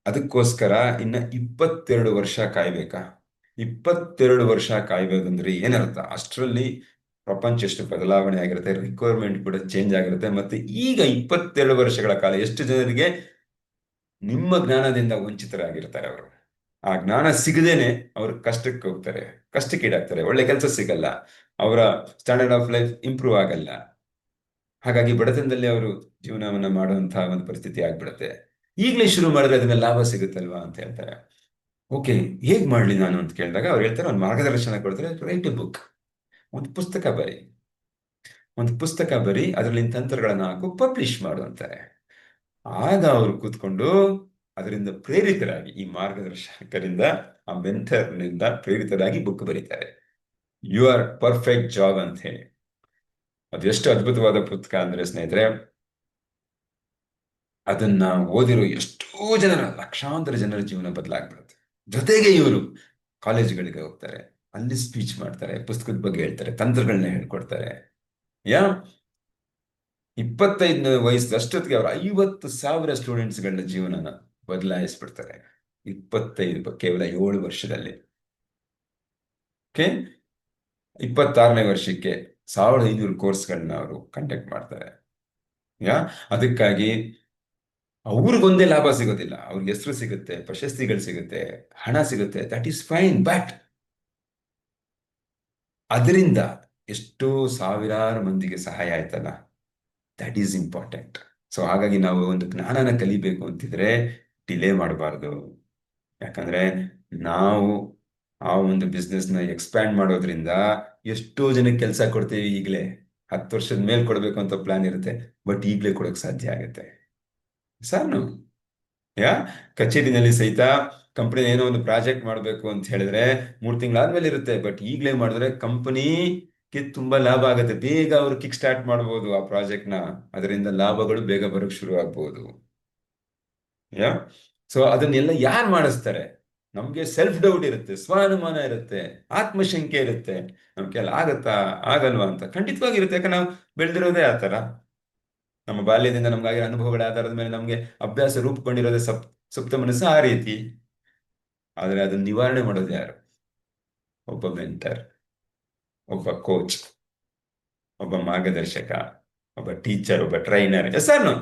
ಅದಕ್ಕೋಸ್ಕರ ಇನ್ನ 22 ವರ್ಷ ಕಾಯ್ಬೇಕಾ? 22 ವರ್ಷ ಕಾಯ್ಬೇಕಂದ್ರೆ ಏನರ್ಥ? ಅಷ್ಟರಲ್ಲಿ ಪ್ರಪಂಚ ಎಷ್ಟು ಬದಲಾವಣೆ ಆಗಿರುತ್ತೆ, ರಿಕ್ವೈರ್ಮೆಂಟ್ ಕೂಡ ಚೇಂಜ್ ಆಗಿರುತ್ತೆ. ಮತ್ತೆ ಈಗ 22 ವರ್ಷಗಳ ಕಾಲ ಎಷ್ಟು ಜನರಿಗೆ ನಿಮ್ಮ ಜ್ಞಾನದಿಂದ ವಂಚಿತರಾಗಿರ್ತಾರೆ. ಅವರು ಆ ಜ್ಞಾನ ಸಿಗದೇನೆ ಅವರು ಕಷ್ಟಕ್ಕೆ ಹೋಗ್ತಾರೆ, ಕಷ್ಟಕ್ಕೀಡಾಗ್ತಾರೆ, ಒಳ್ಳೆ ಕೆಲಸ ಸಿಗಲ್ಲ, ಅವರ ಸ್ಟ್ಯಾಂಡರ್ಡ್ ಆಫ್ ಲೈಫ್ ಇಂಪ್ರೂವ್ ಆಗಲ್ಲ. ಹಾಗಾಗಿ ಬಡತನದಲ್ಲಿ ಅವರು ಜೀವನವನ್ನ ಮಾಡುವಂತಹ ಒಂದು ಪರಿಸ್ಥಿತಿ ಆಗ್ಬಿಡುತ್ತೆ. ಈಗಲೇ ಶುರು ಮಾಡಿದ್ರೆ ಅದನ್ನ ಲಾಭ ಸಿಗುತ್ತಲ್ವಾ ಅಂತ ಹೇಳ್ತಾರೆ. ಓಕೆ, ಹೇಗ್ ಮಾಡ್ಲಿ ನಾನು ಅಂತ ಕೇಳಿದಾಗ ಅವ್ರು ಹೇಳ್ತಾರೆ, ಒಂದು ಮಾರ್ಗದರ್ಶನ ಕೊಡ್ತಾರೆ, ರೈಟ್ ಎ ಬುಕ್, ಒಂದು ಪುಸ್ತಕ ಬರಿ, ಅದರಲ್ಲಿ ತಂತ್ರಗಳನ್ನ ಹಾಕು, ಪಬ್ಲಿಷ್ ಮಾಡು ಅಂತಾರೆ. ಆಗ ಅವರು ಕೂತ್ಕೊಂಡು ಅದರಿಂದ ಪ್ರೇರಿತರಾಗಿ, ಈ ಮಾರ್ಗದರ್ಶಕರಿಂದ, ಆ ಮೆಂಟರ್ನಿಂದ ಪ್ರೇರಿತರಾಗಿ ಬುಕ್ ಬರೀತಾರೆ, ಯು ಆರ್ ಪರ್ಫೆಕ್ಟ್ ಜಾಬ್ ಅಂತ ಹೇಳಿ. ಅದು ಎಷ್ಟು ಅದ್ಭುತವಾದ ಪುಸ್ತಕ ಅಂದ್ರೆ ಸ್ನೇಹಿತರೆ, ಅದನ್ನ ಓದಿರೋ ಎಷ್ಟೋ ಜನರ, ಲಕ್ಷಾಂತರ ಜನರ ಜೀವನ ಬದಲಾಗ್ಬಿಡುತ್ತೆ. ಜೊತೆಗೆ ಇವರು ಕಾಲೇಜ್ಗಳಿಗೆ ಹೋಗ್ತಾರೆ, ಅಲ್ಲಿ ಸ್ಪೀಚ್ ಮಾಡ್ತಾರೆ, ಪುಸ್ತಕದ ಬಗ್ಗೆ ಹೇಳ್ತಾರೆ, ತಂತ್ರಗಳನ್ನ ಹೇಳ್ಕೊಡ್ತಾರೆ. 25 ವಯಸ್ಸಷ್ಟೊತ್ತಿಗೆ ಅವರು 50,000 ಸ್ಟೂಡೆಂಟ್ಸ್ಗಳನ್ನ ಜೀವನನ ಬದಲಾಯಿಸ್ಬಿಡ್ತಾರೆ. 25 ಕೇವಲ 7 ವರ್ಷದಲ್ಲಿ. ಓಕೆ, 26ನೇ ವರ್ಷಕ್ಕೆ 1500 ಕೋರ್ಸ್ಗಳನ್ನ ಅವರು ಕಂಡಕ್ಟ್ ಮಾಡ್ತಾರೆ. ಅದಕ್ಕಾಗಿ ಅವ್ರಿಗೊಂದೇ ಲಾಭ ಸಿಗೋದಿಲ್ಲ, ಅವ್ರಿಗೆ ಹೆಸರು ಸಿಗುತ್ತೆ, ಪ್ರಶಸ್ತಿಗಳು ಸಿಗುತ್ತೆ, ಹಣ ಸಿಗುತ್ತೆ, ದಟ್ ಈಸ್ ಫೈನ್. ಬಟ್ ಅದರಿಂದ ಎಷ್ಟೋ ಸಾವಿರಾರು ಮಂದಿಗೆ ಸಹಾಯ ಆಯ್ತಲ್ಲ, ದಟ್ ಈಸ್ ಇಂಪಾರ್ಟೆಂಟ್. ಸೊ ಹಾಗಾಗಿ ನಾವು ಒಂದು ಜ್ಞಾನನ ಕಲಿಬೇಕು ಅಂತಿದ್ರೆ ಡಿಲೇ ಮಾಡಬಾರ್ದು. ಯಾಕಂದ್ರೆ ನಾವು ಆ ಒಂದು ಬಿಸ್ನೆಸ್ನ ಎಕ್ಸ್ಪ್ಯಾಂಡ್ ಮಾಡೋದ್ರಿಂದ ಎಷ್ಟೋ ಜನಕ್ಕೆ ಕೆಲಸ ಕೊಡ್ತೀವಿ. ಈಗಲೇ 10 ವರ್ಷದ ಮೇಲೆ ಕೊಡ್ಬೇಕು ಅಂತ ಪ್ಲಾನ್ ಇರುತ್ತೆ, ಬಟ್ ಈಗಲೇ ಕೊಡಕ್ ಸಾಧ್ಯ ಆಗುತ್ತೆ ಸರ್. ಕಚೇರಿನಲ್ಲಿ ಸಹಿತ ಕಂಪನಿ ಏನೋ ಒಂದು ಪ್ರಾಜೆಕ್ಟ್ ಮಾಡಬೇಕು ಅಂತ ಹೇಳಿದ್ರೆ 3 ತಿಂಗಳಾದ್ಮೇಲೆ ಇರುತ್ತೆ, ಬಟ್ ಈಗಲೇ ಮಾಡಿದ್ರೆ ಕಂಪನಿಗೆ ತುಂಬಾ ಲಾಭ ಆಗುತ್ತೆ. ಬೇಗ ಅವರು ಕಿಕ್ ಸ್ಟಾರ್ಟ್ ಮಾಡ್ಬೋದು ಆ ಪ್ರಾಜೆಕ್ಟ್ನ, ಅದರಿಂದ ಲಾಭಗಳು ಬೇಗ ಬರೋಕ್ ಶುರು ಆಗ್ಬೋದು. ಸೊ ಅದನ್ನೆಲ್ಲ ಯಾರು ಮಾಡಿಸ್ತಾರೆ? ನಮ್ಗೆ ಸೆಲ್ಫ್ ಡೌಟ್ ಇರುತ್ತೆ, ಸ್ವಾನುಮಾನ ಇರುತ್ತೆ, ಆತ್ಮಶಂಕೆ ಇರುತ್ತೆ, ನಮ್ ಕೆಲ ಆಗತ್ತಾ ಆಗಲ್ವಾ ಅಂತ. ಖಂಡಿತವಾಗಿರುತ್ತೆ, ಯಾಕಂದ್ರೆ ನಾವು ಬೆಳೆದಿರೋದೇ ಆ ತರ. ನಮ್ಮ ಬಾಲ್ಯದಿಂದ ನಮ್ಗಾಗಿ ಅನುಭವಗಳ ಆಧಾರದ ಮೇಲೆ ನಮ್ಗೆ ಅಭ್ಯಾಸ ರೂಪುಗೊಂಡಿರೋದೇ ಸುಪ್ತ ಮನಸ್ಸು ಆ ರೀತಿ. ಆದ್ರೆ ಅದನ್ನ ನಿವಾರಣೆ ಮಾಡೋದು ಯಾರು? ಒಬ್ಬ ಮೆಂಟರ್, ಒಬ್ಬ ಕೋಚ್, ಒಬ್ಬ ಮಾರ್ಗದರ್ಶಕ, ಒಬ್ಬ ಟೀಚರ್, ಒಬ್ಬ ಟ್ರೈನರ್. ಹೆಸರು.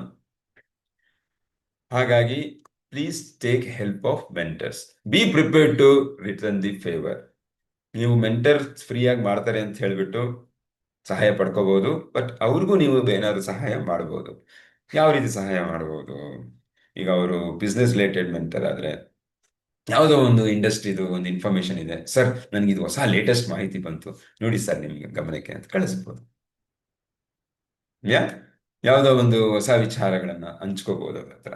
ಹಾಗಾಗಿ please take help of mentors, be prepared to return the favour. ನೀವು ಮೆಂಟರ್ ಫ್ರೀಯಾಗಿ ಮಾಡ್ತಾರೆ ಅಂತ ಹೇಳ್ಬಿಟ್ಟು ಸಹಾಯ ಪಡ್ಕೋಬಹುದು, ಬಟ್ ಅವ್ರಿಗೂ ನೀವು ಏನಾದ್ರು ಸಹಾಯ ಮಾಡ್ಬೋದು. ಯಾವ ರೀತಿ ಸಹಾಯ ಮಾಡ್ಬೋದು? ಈಗ ಅವರು ಬಿಸ್ನೆಸ್ ರಿಲೇಟೆಡ್ ಮೆಂಟರ್ ಆದ್ರೆ, ಯಾವುದೋ ಒಂದು ಇಂಡಸ್ಟ್ರಿದು ಒಂದು ಇನ್ಫಾರ್ಮೇಶನ್ ಇದೆ, ಸರ್ ನನಗೆ ಇದು ಹೊಸ ಲೇಟೆಸ್ಟ್ ಮಾಹಿತಿ ಬಂತು ನೋಡಿ ಸರ್ ನಿಮ್ಗೆ ಗಮನಕ್ಕೆ ಅಂತ ಕಳಿಸ್ಬೋದು. ಯಾವುದೋ ಒಂದು ಹೊಸ ವಿಚಾರಗಳನ್ನ ಹಂಚ್ಕೋಬಹುದು ಅವ್ರ ಹತ್ರ,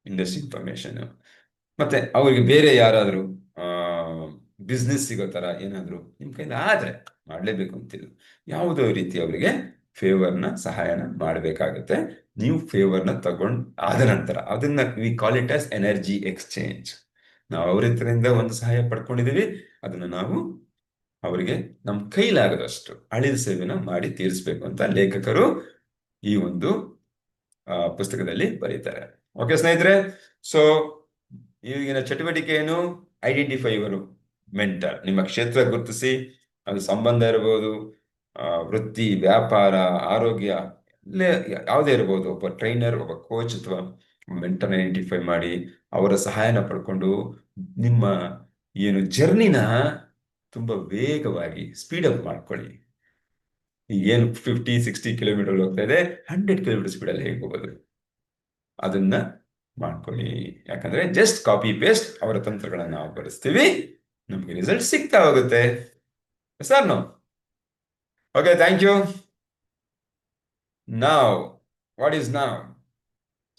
ಇಂಡಸ್ಟ್ರಿ ಇನ್ಫಾರ್ಮೇಶನ್. ಮತ್ತೆ ಅವ್ರಿಗೆ ಬೇರೆ ಯಾರಾದ್ರೂ ಬಿಸ್ನೆಸ್ ಸಿಗೋ ತರ ಏನಾದ್ರು ನಿಮ್ ಕೈಲಿ ಆದ್ರೆ ಮಾಡಲೇಬೇಕು ಅಂತಿಲ್ಲ. ಯಾವುದೋ ರೀತಿ ಅವರಿಗೆ ಫೇವರ್ನ ಸಹಾಯನ ಮಾಡಬೇಕಾಗುತ್ತೆ. ನೀವು ಫೇವರ್ನ ತಗೊಂಡು ಆದ ನಂತರ ಅದನ್ನ we call it as energy exchange. ನಾವು ಅವ್ರ ಹತ್ರದಿಂದ ಒಂದು ಸಹಾಯ ಪಡ್ಕೊಂಡಿದ್ದೀವಿ, ಅದನ್ನು ನಾವು ಅವರಿಗೆ ನಮ್ಮ ಕೈಲಾಗದಷ್ಟು ಅಳಿದ ಸೇವೆನ ಮಾಡಿ ತೀರಿಸ್ಬೇಕು ಅಂತ ಲೇಖಕರು ಈ ಒಂದು ಪುಸ್ತಕದಲ್ಲಿ ಬರೀತಾರೆ. ಓಕೆ ಸ್ನೇಹಿತರೆ, ಸೊ ಈಗಿನ ಚಟುವಟಿಕೆ ಏನು? Identify your mentor. ನಿಮ್ಮ ಕ್ಷೇತ್ರ ಗುರುತಿಸಿ, ಅದು ಸಂಬಂಧ ಇರಬಹುದು, ವೃತ್ತಿ, ವ್ಯಾಪಾರ, ಆರೋಗ್ಯ, ಯಾವುದೇ ಇರಬಹುದು. ಒಬ್ಬ ಟ್ರೈನರ್, ಒಬ್ಬ ಕೋಚ್ ಅಥವಾ ಮೆಂಟರ್ನ ಐಡೆಂಟಿಫೈ ಮಾಡಿ ಅವರ ಸಹಾಯನ ಪಡ್ಕೊಂಡು ನಿಮ್ಮ ಏನು ಜರ್ನಿನ ತುಂಬಾ ವೇಗವಾಗಿ ಸ್ಪೀಡ್ ಅಪ್ ಮಾಡ್ಕೊಳ್ಳಿ. ಏನು 50-60 ಕಿಲೋಮೀಟರ್ ಹೋಗ್ತಾ ಇದೆ, 100 ಕಿಲೋಮೀಟರ್ ಸ್ಪೀಡಲ್ಲಿ ಹೇಗೆ ಹೋಗೋದು ಅದನ್ನ ಮಾಡ್ಕೊಳ್ಳಿ. ಯಾಕಂದ್ರೆ ಜಸ್ಟ್ ಕಾಪಿ ಪೇಸ್ಟ್ ಅವರ ತಂತ್ರಗಳನ್ನ ನಾವು ಬಳಸ್ತೀವಿ, ನಮ್ಗೆ ರಿಸಲ್ಟ್ ಸಿಗ್ತಾ ಹೋಗುತ್ತೆ. Sir no okay, thank you. ನಾವ್ ವಾಟ್ ಈಸ್ ನಾವ್?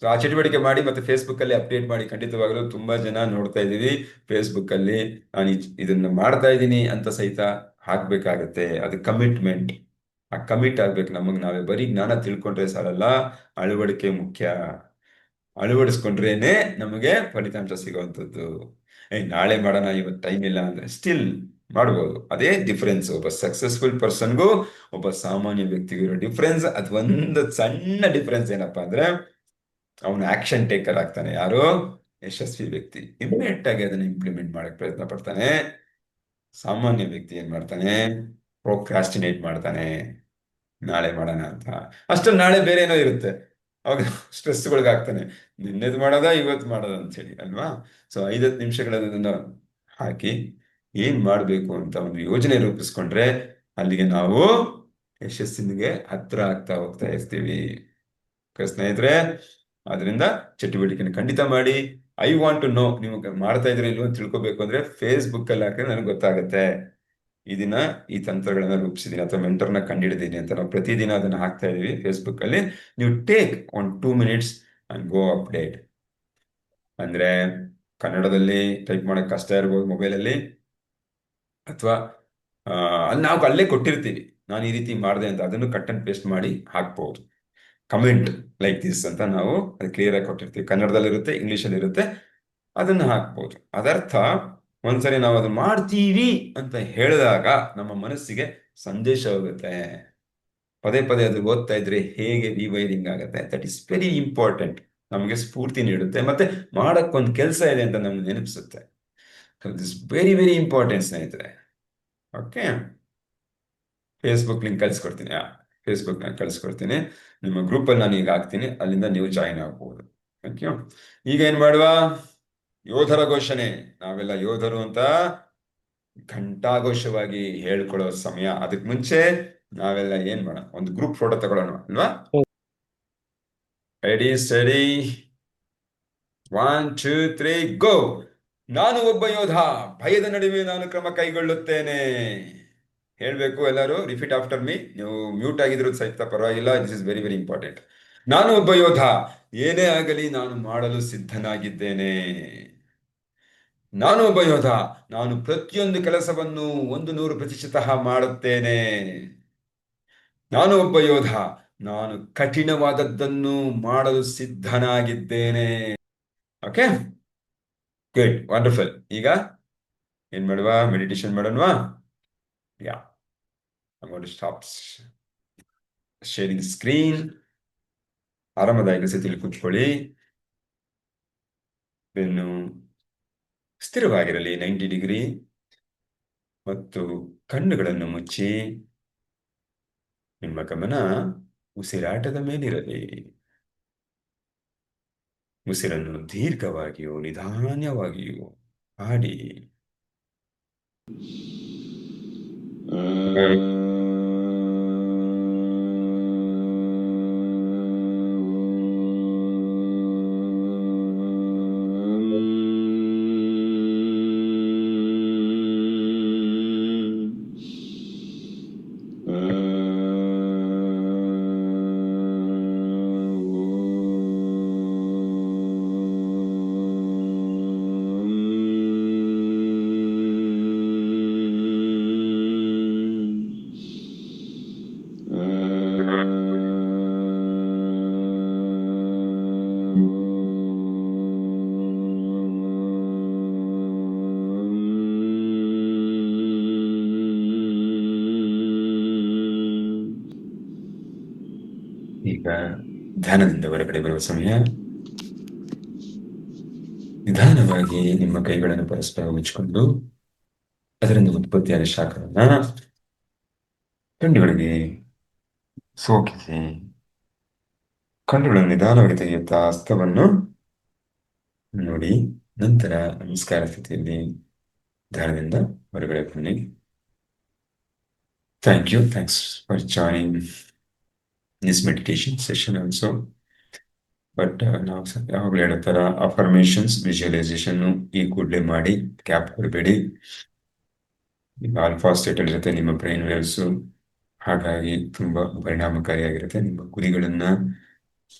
ಸೊ ಆ ಚಟುವಟಿಕೆ ಮಾಡಿ ಮತ್ತೆ ಫೇಸ್ಬುಕ್ ಅಲ್ಲಿ ಅಪ್ಡೇಟ್ ಮಾಡಿ. ಖಂಡಿತವಾಗಲೂ ತುಂಬಾ ಜನ ನೋಡ್ತಾ ಇದ್ದೀವಿ ಫೇಸ್ಬುಕ್ ಅಲ್ಲಿ. ನಾನು ಇದನ್ನ ಮಾಡ್ತಾ ಇದ್ದೀನಿ ಅಂತ ಸಹಿತ ಹಾಕ್ಬೇಕಾಗತ್ತೆ. ಅದು ಕಮಿಟ್ಮೆಂಟ್. ಆ ಕಮಿಟ್ ಆಗ್ಬೇಕು ನಮಗೆ ನಾವೇ. ಬರೀ ಜ್ಞಾನ ತಿಳ್ಕೊಂಡ್ರೆ ಸಾಲಲ್ಲ, ಅಳವಡಿಕೆ ಮುಖ್ಯ. ಅಳವಡಿಸ್ಕೊಂಡ್ರೇನೆ ನಮಗೆ ಫಲಿತಾಂಶ ಸಿಗುವಂಥದ್ದು. ನಾಳೆ ಮಾಡೋಣ, ಇವತ್ತು ಟೈಮ್ ಇಲ್ಲ ಅಂದ್ರೆ ಸ್ಟಿಲ್ ಮಾಡ್ಬೋದು. ಅದೇ ಡಿಫ್ರೆನ್ಸ್ ಒಬ್ಬ ಸಕ್ಸಸ್ಫುಲ್ ಪರ್ಸನ್ಗೂ ಒಬ್ಬ ಸಾಮಾನ್ಯ ವ್ಯಕ್ತಿಗೂ ಇರೋ ಡಿಫ್ರೆನ್ಸ್. ಅದು ಒಂದು ಸಣ್ಣ ಡಿಫ್ರೆನ್ಸ್. ಏನಪ್ಪಾ ಅಂದ್ರೆ ಅವನು ಆಕ್ಷನ್ ಟೇಕರ್ ಆಗ್ತಾನೆ. ಯಾರು? ಯಶಸ್ವಿ ವ್ಯಕ್ತಿ ಇಮ್ಮಿಡಿಯೇಟ್ ಆಗಿ ಅದನ್ನ ಇಂಪ್ಲಿಮೆಂಟ್ ಮಾಡಕ್ ಪ್ರಯತ್ನ ಪಡ್ತಾನೆ. ಸಾಮಾನ್ಯ ವ್ಯಕ್ತಿ ಏನ್ ಮಾಡ್ತಾನೆ? ಪ್ರೊಕ್ರಾಸ್ಟಿನೇಟ್ ಮಾಡ್ತಾನೆ, ನಾಳೆ ಮಾಡೋಣ ಅಂತ. ಅಷ್ಟೊಂದು ನಾಳೆ ಬೇರೆ ಏನೋ ಇರುತ್ತೆ, ಅವಾಗ ಸ್ಟ್ರೆಸ್ಗೊಳಗಾಗ್ತಾನೆ. ನಿನ್ನೆದು ಮಾಡೋದ ಇವತ್ತು ಮಾಡೋದ ಅಂತ ಹೇಳಿ ಅಲ್ವಾ? ಸೊ 5 ನಿಮಿಷಗಳನ್ನ ಹಾಕಿ ಏನ್ ಮಾಡ್ಬೇಕು ಅಂತ ಒಂದು ಯೋಜನೆ ರೂಪಿಸ್ಕೊಂಡ್ರೆ ಅಲ್ಲಿಗೆ ನಾವು ಯಶಸ್ಸಿನಿಗೆ ಹತ್ರ ಆಗ್ತಾ ಹೋಗ್ತಾ ಇರ್ತೀವಿ. ಸ್ನೇಹಿತರೆ, ಅದರಿಂದ ಚಟುವಟಿಕೆನ ಖಂಡಿತ ಮಾಡಿ. ಐ ವಾಂಟ್ ಟು ನೋ ನೀವು ಮಾಡ್ತಾ ಇದ್ರೆ ಇಲ್ವೋ ಅಂತ ತಿಳ್ಕೊಬೇಕು ಅಂದ್ರೆ ಫೇಸ್ಬುಕ್ ಅಲ್ಲಿ ಹಾಕಿದ್ರೆ ನನಗೆ ಗೊತ್ತಾಗುತ್ತೆ ಈ ದಿನ ಈ ತಂತ್ರಗಳನ್ನ ರೂಪಿಸಿದೀನಿ ಅಥವಾ ಮೆಂಟರ್ನ ಕಂಡಿಡಿದೀನಿ ಅಂತ. ನಾವು ಪ್ರತಿದಿನ ಅದನ್ನ ಹಾಕ್ತಾ ಇದೀವಿ ಫೇಸ್ಬುಕ್ ಅಲ್ಲಿ. ನೀವು take 1-2 minutes and go update. ಅಂದ್ರೆ ಕನ್ನಡದಲ್ಲಿ ಟೈಪ್ ಮಾಡಕ್ ಕಷ್ಟ ಇರ್ಬೋದು ಮೊಬೈಲಲ್ಲಿ, ಅಥವಾ ಅಲ್ಲಿ ನಾವು ಅಲ್ಲೇ ಕೊಟ್ಟಿರ್ತೀವಿ ನಾನು ಈ ರೀತಿ ಮಾಡಿದೆ ಅಂತ. ಅದನ್ನು ಕಟ್ ಅಂಡ್ ಪೇಸ್ಟ್ ಮಾಡಿ ಹಾಕ್ಬಹುದು. ಕಮೆಂಟ್ ಲೈಕ್ ದಿಸ್ ಅಂತ ನಾವು ಅದು ಕ್ಲಿಯರ್ ಆಗಿ ಕೊಟ್ಟಿರ್ತೀವಿ. ಕನ್ನಡದಲ್ಲಿ ಇರುತ್ತೆ, ಇಂಗ್ಲಿಷಲ್ಲಿ ಇರುತ್ತೆ, ಅದನ್ನ ಹಾಕ್ಬೋದು. ಅದರ್ಥ ಒಂದ್ಸರಿ ನಾವು ಅದನ್ನ ಮಾಡ್ತೀವಿ ಅಂತ ಹೇಳಿದಾಗ ನಮ್ಮ ಮನಸ್ಸಿಗೆ ಸಂದೇಶ ಹೋಗುತ್ತೆ. ಪದೇ ಪದೇ ಅದು ಓದ್ತಾ ಇದ್ರೆ ಹೇಗೆ ರಿವೈರಿಂಗ್ ಆಗುತ್ತೆ. That is very important. ನಮಗೆ ಸ್ಫೂರ್ತಿ ನೀಡುತ್ತೆ, ಮತ್ತೆ ಮಾಡಕ್ಕೊಂದು ಕೆಲಸ ಇದೆ ಅಂತ ನಮ್ಗೆ ನೆನಪಿಸುತ್ತೆ. ದಿಸ್ ವೆರಿ ವೆರಿ ಇಂಪಾರ್ಟೆಂಟ್ ಸ್ನೇಹಿತರೆ. ಓಕೆ, ಫೇಸ್ಬುಕ್ ಲಿಂಕ್ ಕಳಿಸ್ಕೊಡ್ತೀನಿ. ಫೇಸ್ಬುಕ್ ಕಳಿಸ್ಕೊಡ್ತೀನಿ. ನಿಮ್ಮ ಗ್ರೂಪಲ್ಲಿ ನಾನು ಈಗ ಹಾಕ್ತೀನಿ, ಅಲ್ಲಿಂದ ನೀವು ಜಾಯಿನ್ ಆಗ್ಬೋದು. Thank you. ಈಗ ಏನ್ ಮಾಡುವ? ಯೋಧರ ಘೋಷಣೆ. ನಾವೆಲ್ಲ ಯೋಧರು ಅಂತ ಘಂಟಾಘೋಷವಾಗಿ ಹೇಳ್ಕೊಳ್ಳೋ ಸಮಯ. ಅದಕ್ಕೆ ಮುಂಚೆ ನಾವೆಲ್ಲ ಏನ್ ಮಾಡೋಣ? ಒಂದು ಗ್ರೂಪ್ ಫೋಟೋ ತಗೊಳ್ಳೋಣ ಅಲ್ವಾ? ರೆಡಿ ಸ್ಟಡಿ 1 2 3 ಗೋ. ನಾನು ಒಬ್ಬ ಯೋಧ, ಭಯದ ನಡುವೆ ನಾನು ಕ್ರಮ ಕೈಗೊಳ್ಳುತ್ತೇನೆ. ಹೇಳ್ಬೇಕು ಎಲ್ಲರೂ, ರಿಪೀಟ್ ಆಫ್ಟರ್ ಮೀ. ನೀವು ಮ್ಯೂಟ್ ಆಗಿದ್ರು ಸಹಿತ ಪರವಾಗಿಲ್ಲ, this is very very important. ನಾನು ಒಬ್ಬ ಯೋಧ, ಏನೇ ಆಗಲಿ ನಾನು ಮಾಡಲು ಸಿದ್ಧನಾಗಿದ್ದೇನೆ. ನಾನು ಒಬ್ಬ ಯೋಧ, ನಾನು ಪ್ರತಿಯೊಂದು ಕೆಲಸವನ್ನು 100% ಮಾಡುತ್ತೇನೆ. ನಾನು ಒಬ್ಬ ಯೋಧ, ನಾನು ಕಠಿಣವಾದದ್ದನ್ನು ಮಾಡಲು ಸಿದ್ಧನಾಗಿದ್ದೇನೆ. Okay, good, wonderful. ಈಗ ಏನ್ ಮಾಡುವ? ಮೆಡಿಟೇಷನ್ ಮಾಡೋಣವಾ? Yeah, I'm going to stop sharing the screen. ಆರಾಮದಾಯಕ ಸ್ಥಿತಿಯಲ್ಲಿ ಕೂತ್ಕೊಳ್ಳಿ. ಬೆನ್ನು ಸ್ಥಿರವಾಗಿರಲಿ 90 ಡಿಗ್ರಿ, ಮತ್ತು ಕಣ್ಣುಗಳನ್ನು ಮುಚ್ಚಿ ನಿಮ್ಮ ಗಮನ ಉಸಿರಾಟದ ಮೇಲಿರಲಿ. ಉಸಿರನ್ನು ದೀರ್ಘವಾಗಿಯೂ ನಿಧಾನವಾಗಿಯೂ ಆಡಿ. ಈಗ ಧ್ಯಾನದಿಂದ ಹೊರಗಡೆ ಬರುವ ಸಮಯ. ನಿಧಾನವಾಗಿ ನಿಮ್ಮ ಕೈಗಳನ್ನು ಪರಸ್ಪರ ಮುಚ್ಚಿಕೊಂಡು ಅದರಿಂದ ಉತ್ಪತ್ತಿಯಾದ ಶಾಖವನ್ನ ಕಣ್ಣುಗಳಿಗೆ ಸೋಕಿಸಿ. ಕಣ್ಣುಗಳನ್ನು ನಿಧಾನವಾಗಿ ತೆಗೆಯುತ್ತಾ ಹಸ್ತವನ್ನು ನೋಡಿ. ನಂತರ ನಮಸ್ಕಾರ ಸ್ಥಿತಿಯಲ್ಲಿ ಧ್ಯಾನದಿಂದ ಹೊರಗಡೆ ಬನ್ನಿ. Thanks for joining this meditation session also. But ನಾವು ಯಾವಾಗಲೂ ಹೇಳೋ ಥರ ಅಫರ್ಮೇಷನ್ಸ್ ವಿಜುವಲೈಸೇಷನ್ನು ಈ ಕೂಡಲೇ ಮಾಡಿ, ಕ್ಯಾಪ್ ಕೊಡಬೇಡಿ. ಈಗ ಆಲ್ಫಾ ಸ್ಟೇಟಲ್ ಜೊತೆ ನಿಮ್ಮ ಬ್ರೈನ್ ವೇವ್ಸು, ಹಾಗಾಗಿ ತುಂಬ ಪರಿಣಾಮಕಾರಿಯಾಗಿರುತ್ತೆ. ನಿಮ್ಮ ಗುರಿಗಳನ್ನು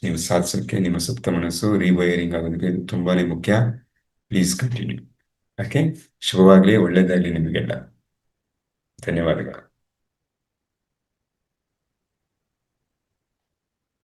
ನೀವು ಸಾಧಿಸೋಕ್ಕೆ ನಿಮ್ಮ ಸುಪ್ತ ಮನಸ್ಸು ರೀವೈರಿಂಗ್ ಆಗೋದಕ್ಕೆ ಇದು ತುಂಬಾ ಮುಖ್ಯ. Please continue. ಓಕೆ, ಶುಭವಾಗಲಿ, ಒಳ್ಳೆಯದಾಗಲಿ ನಿಮಗೆಲ್ಲ. ಧನ್ಯವಾದಗಳು.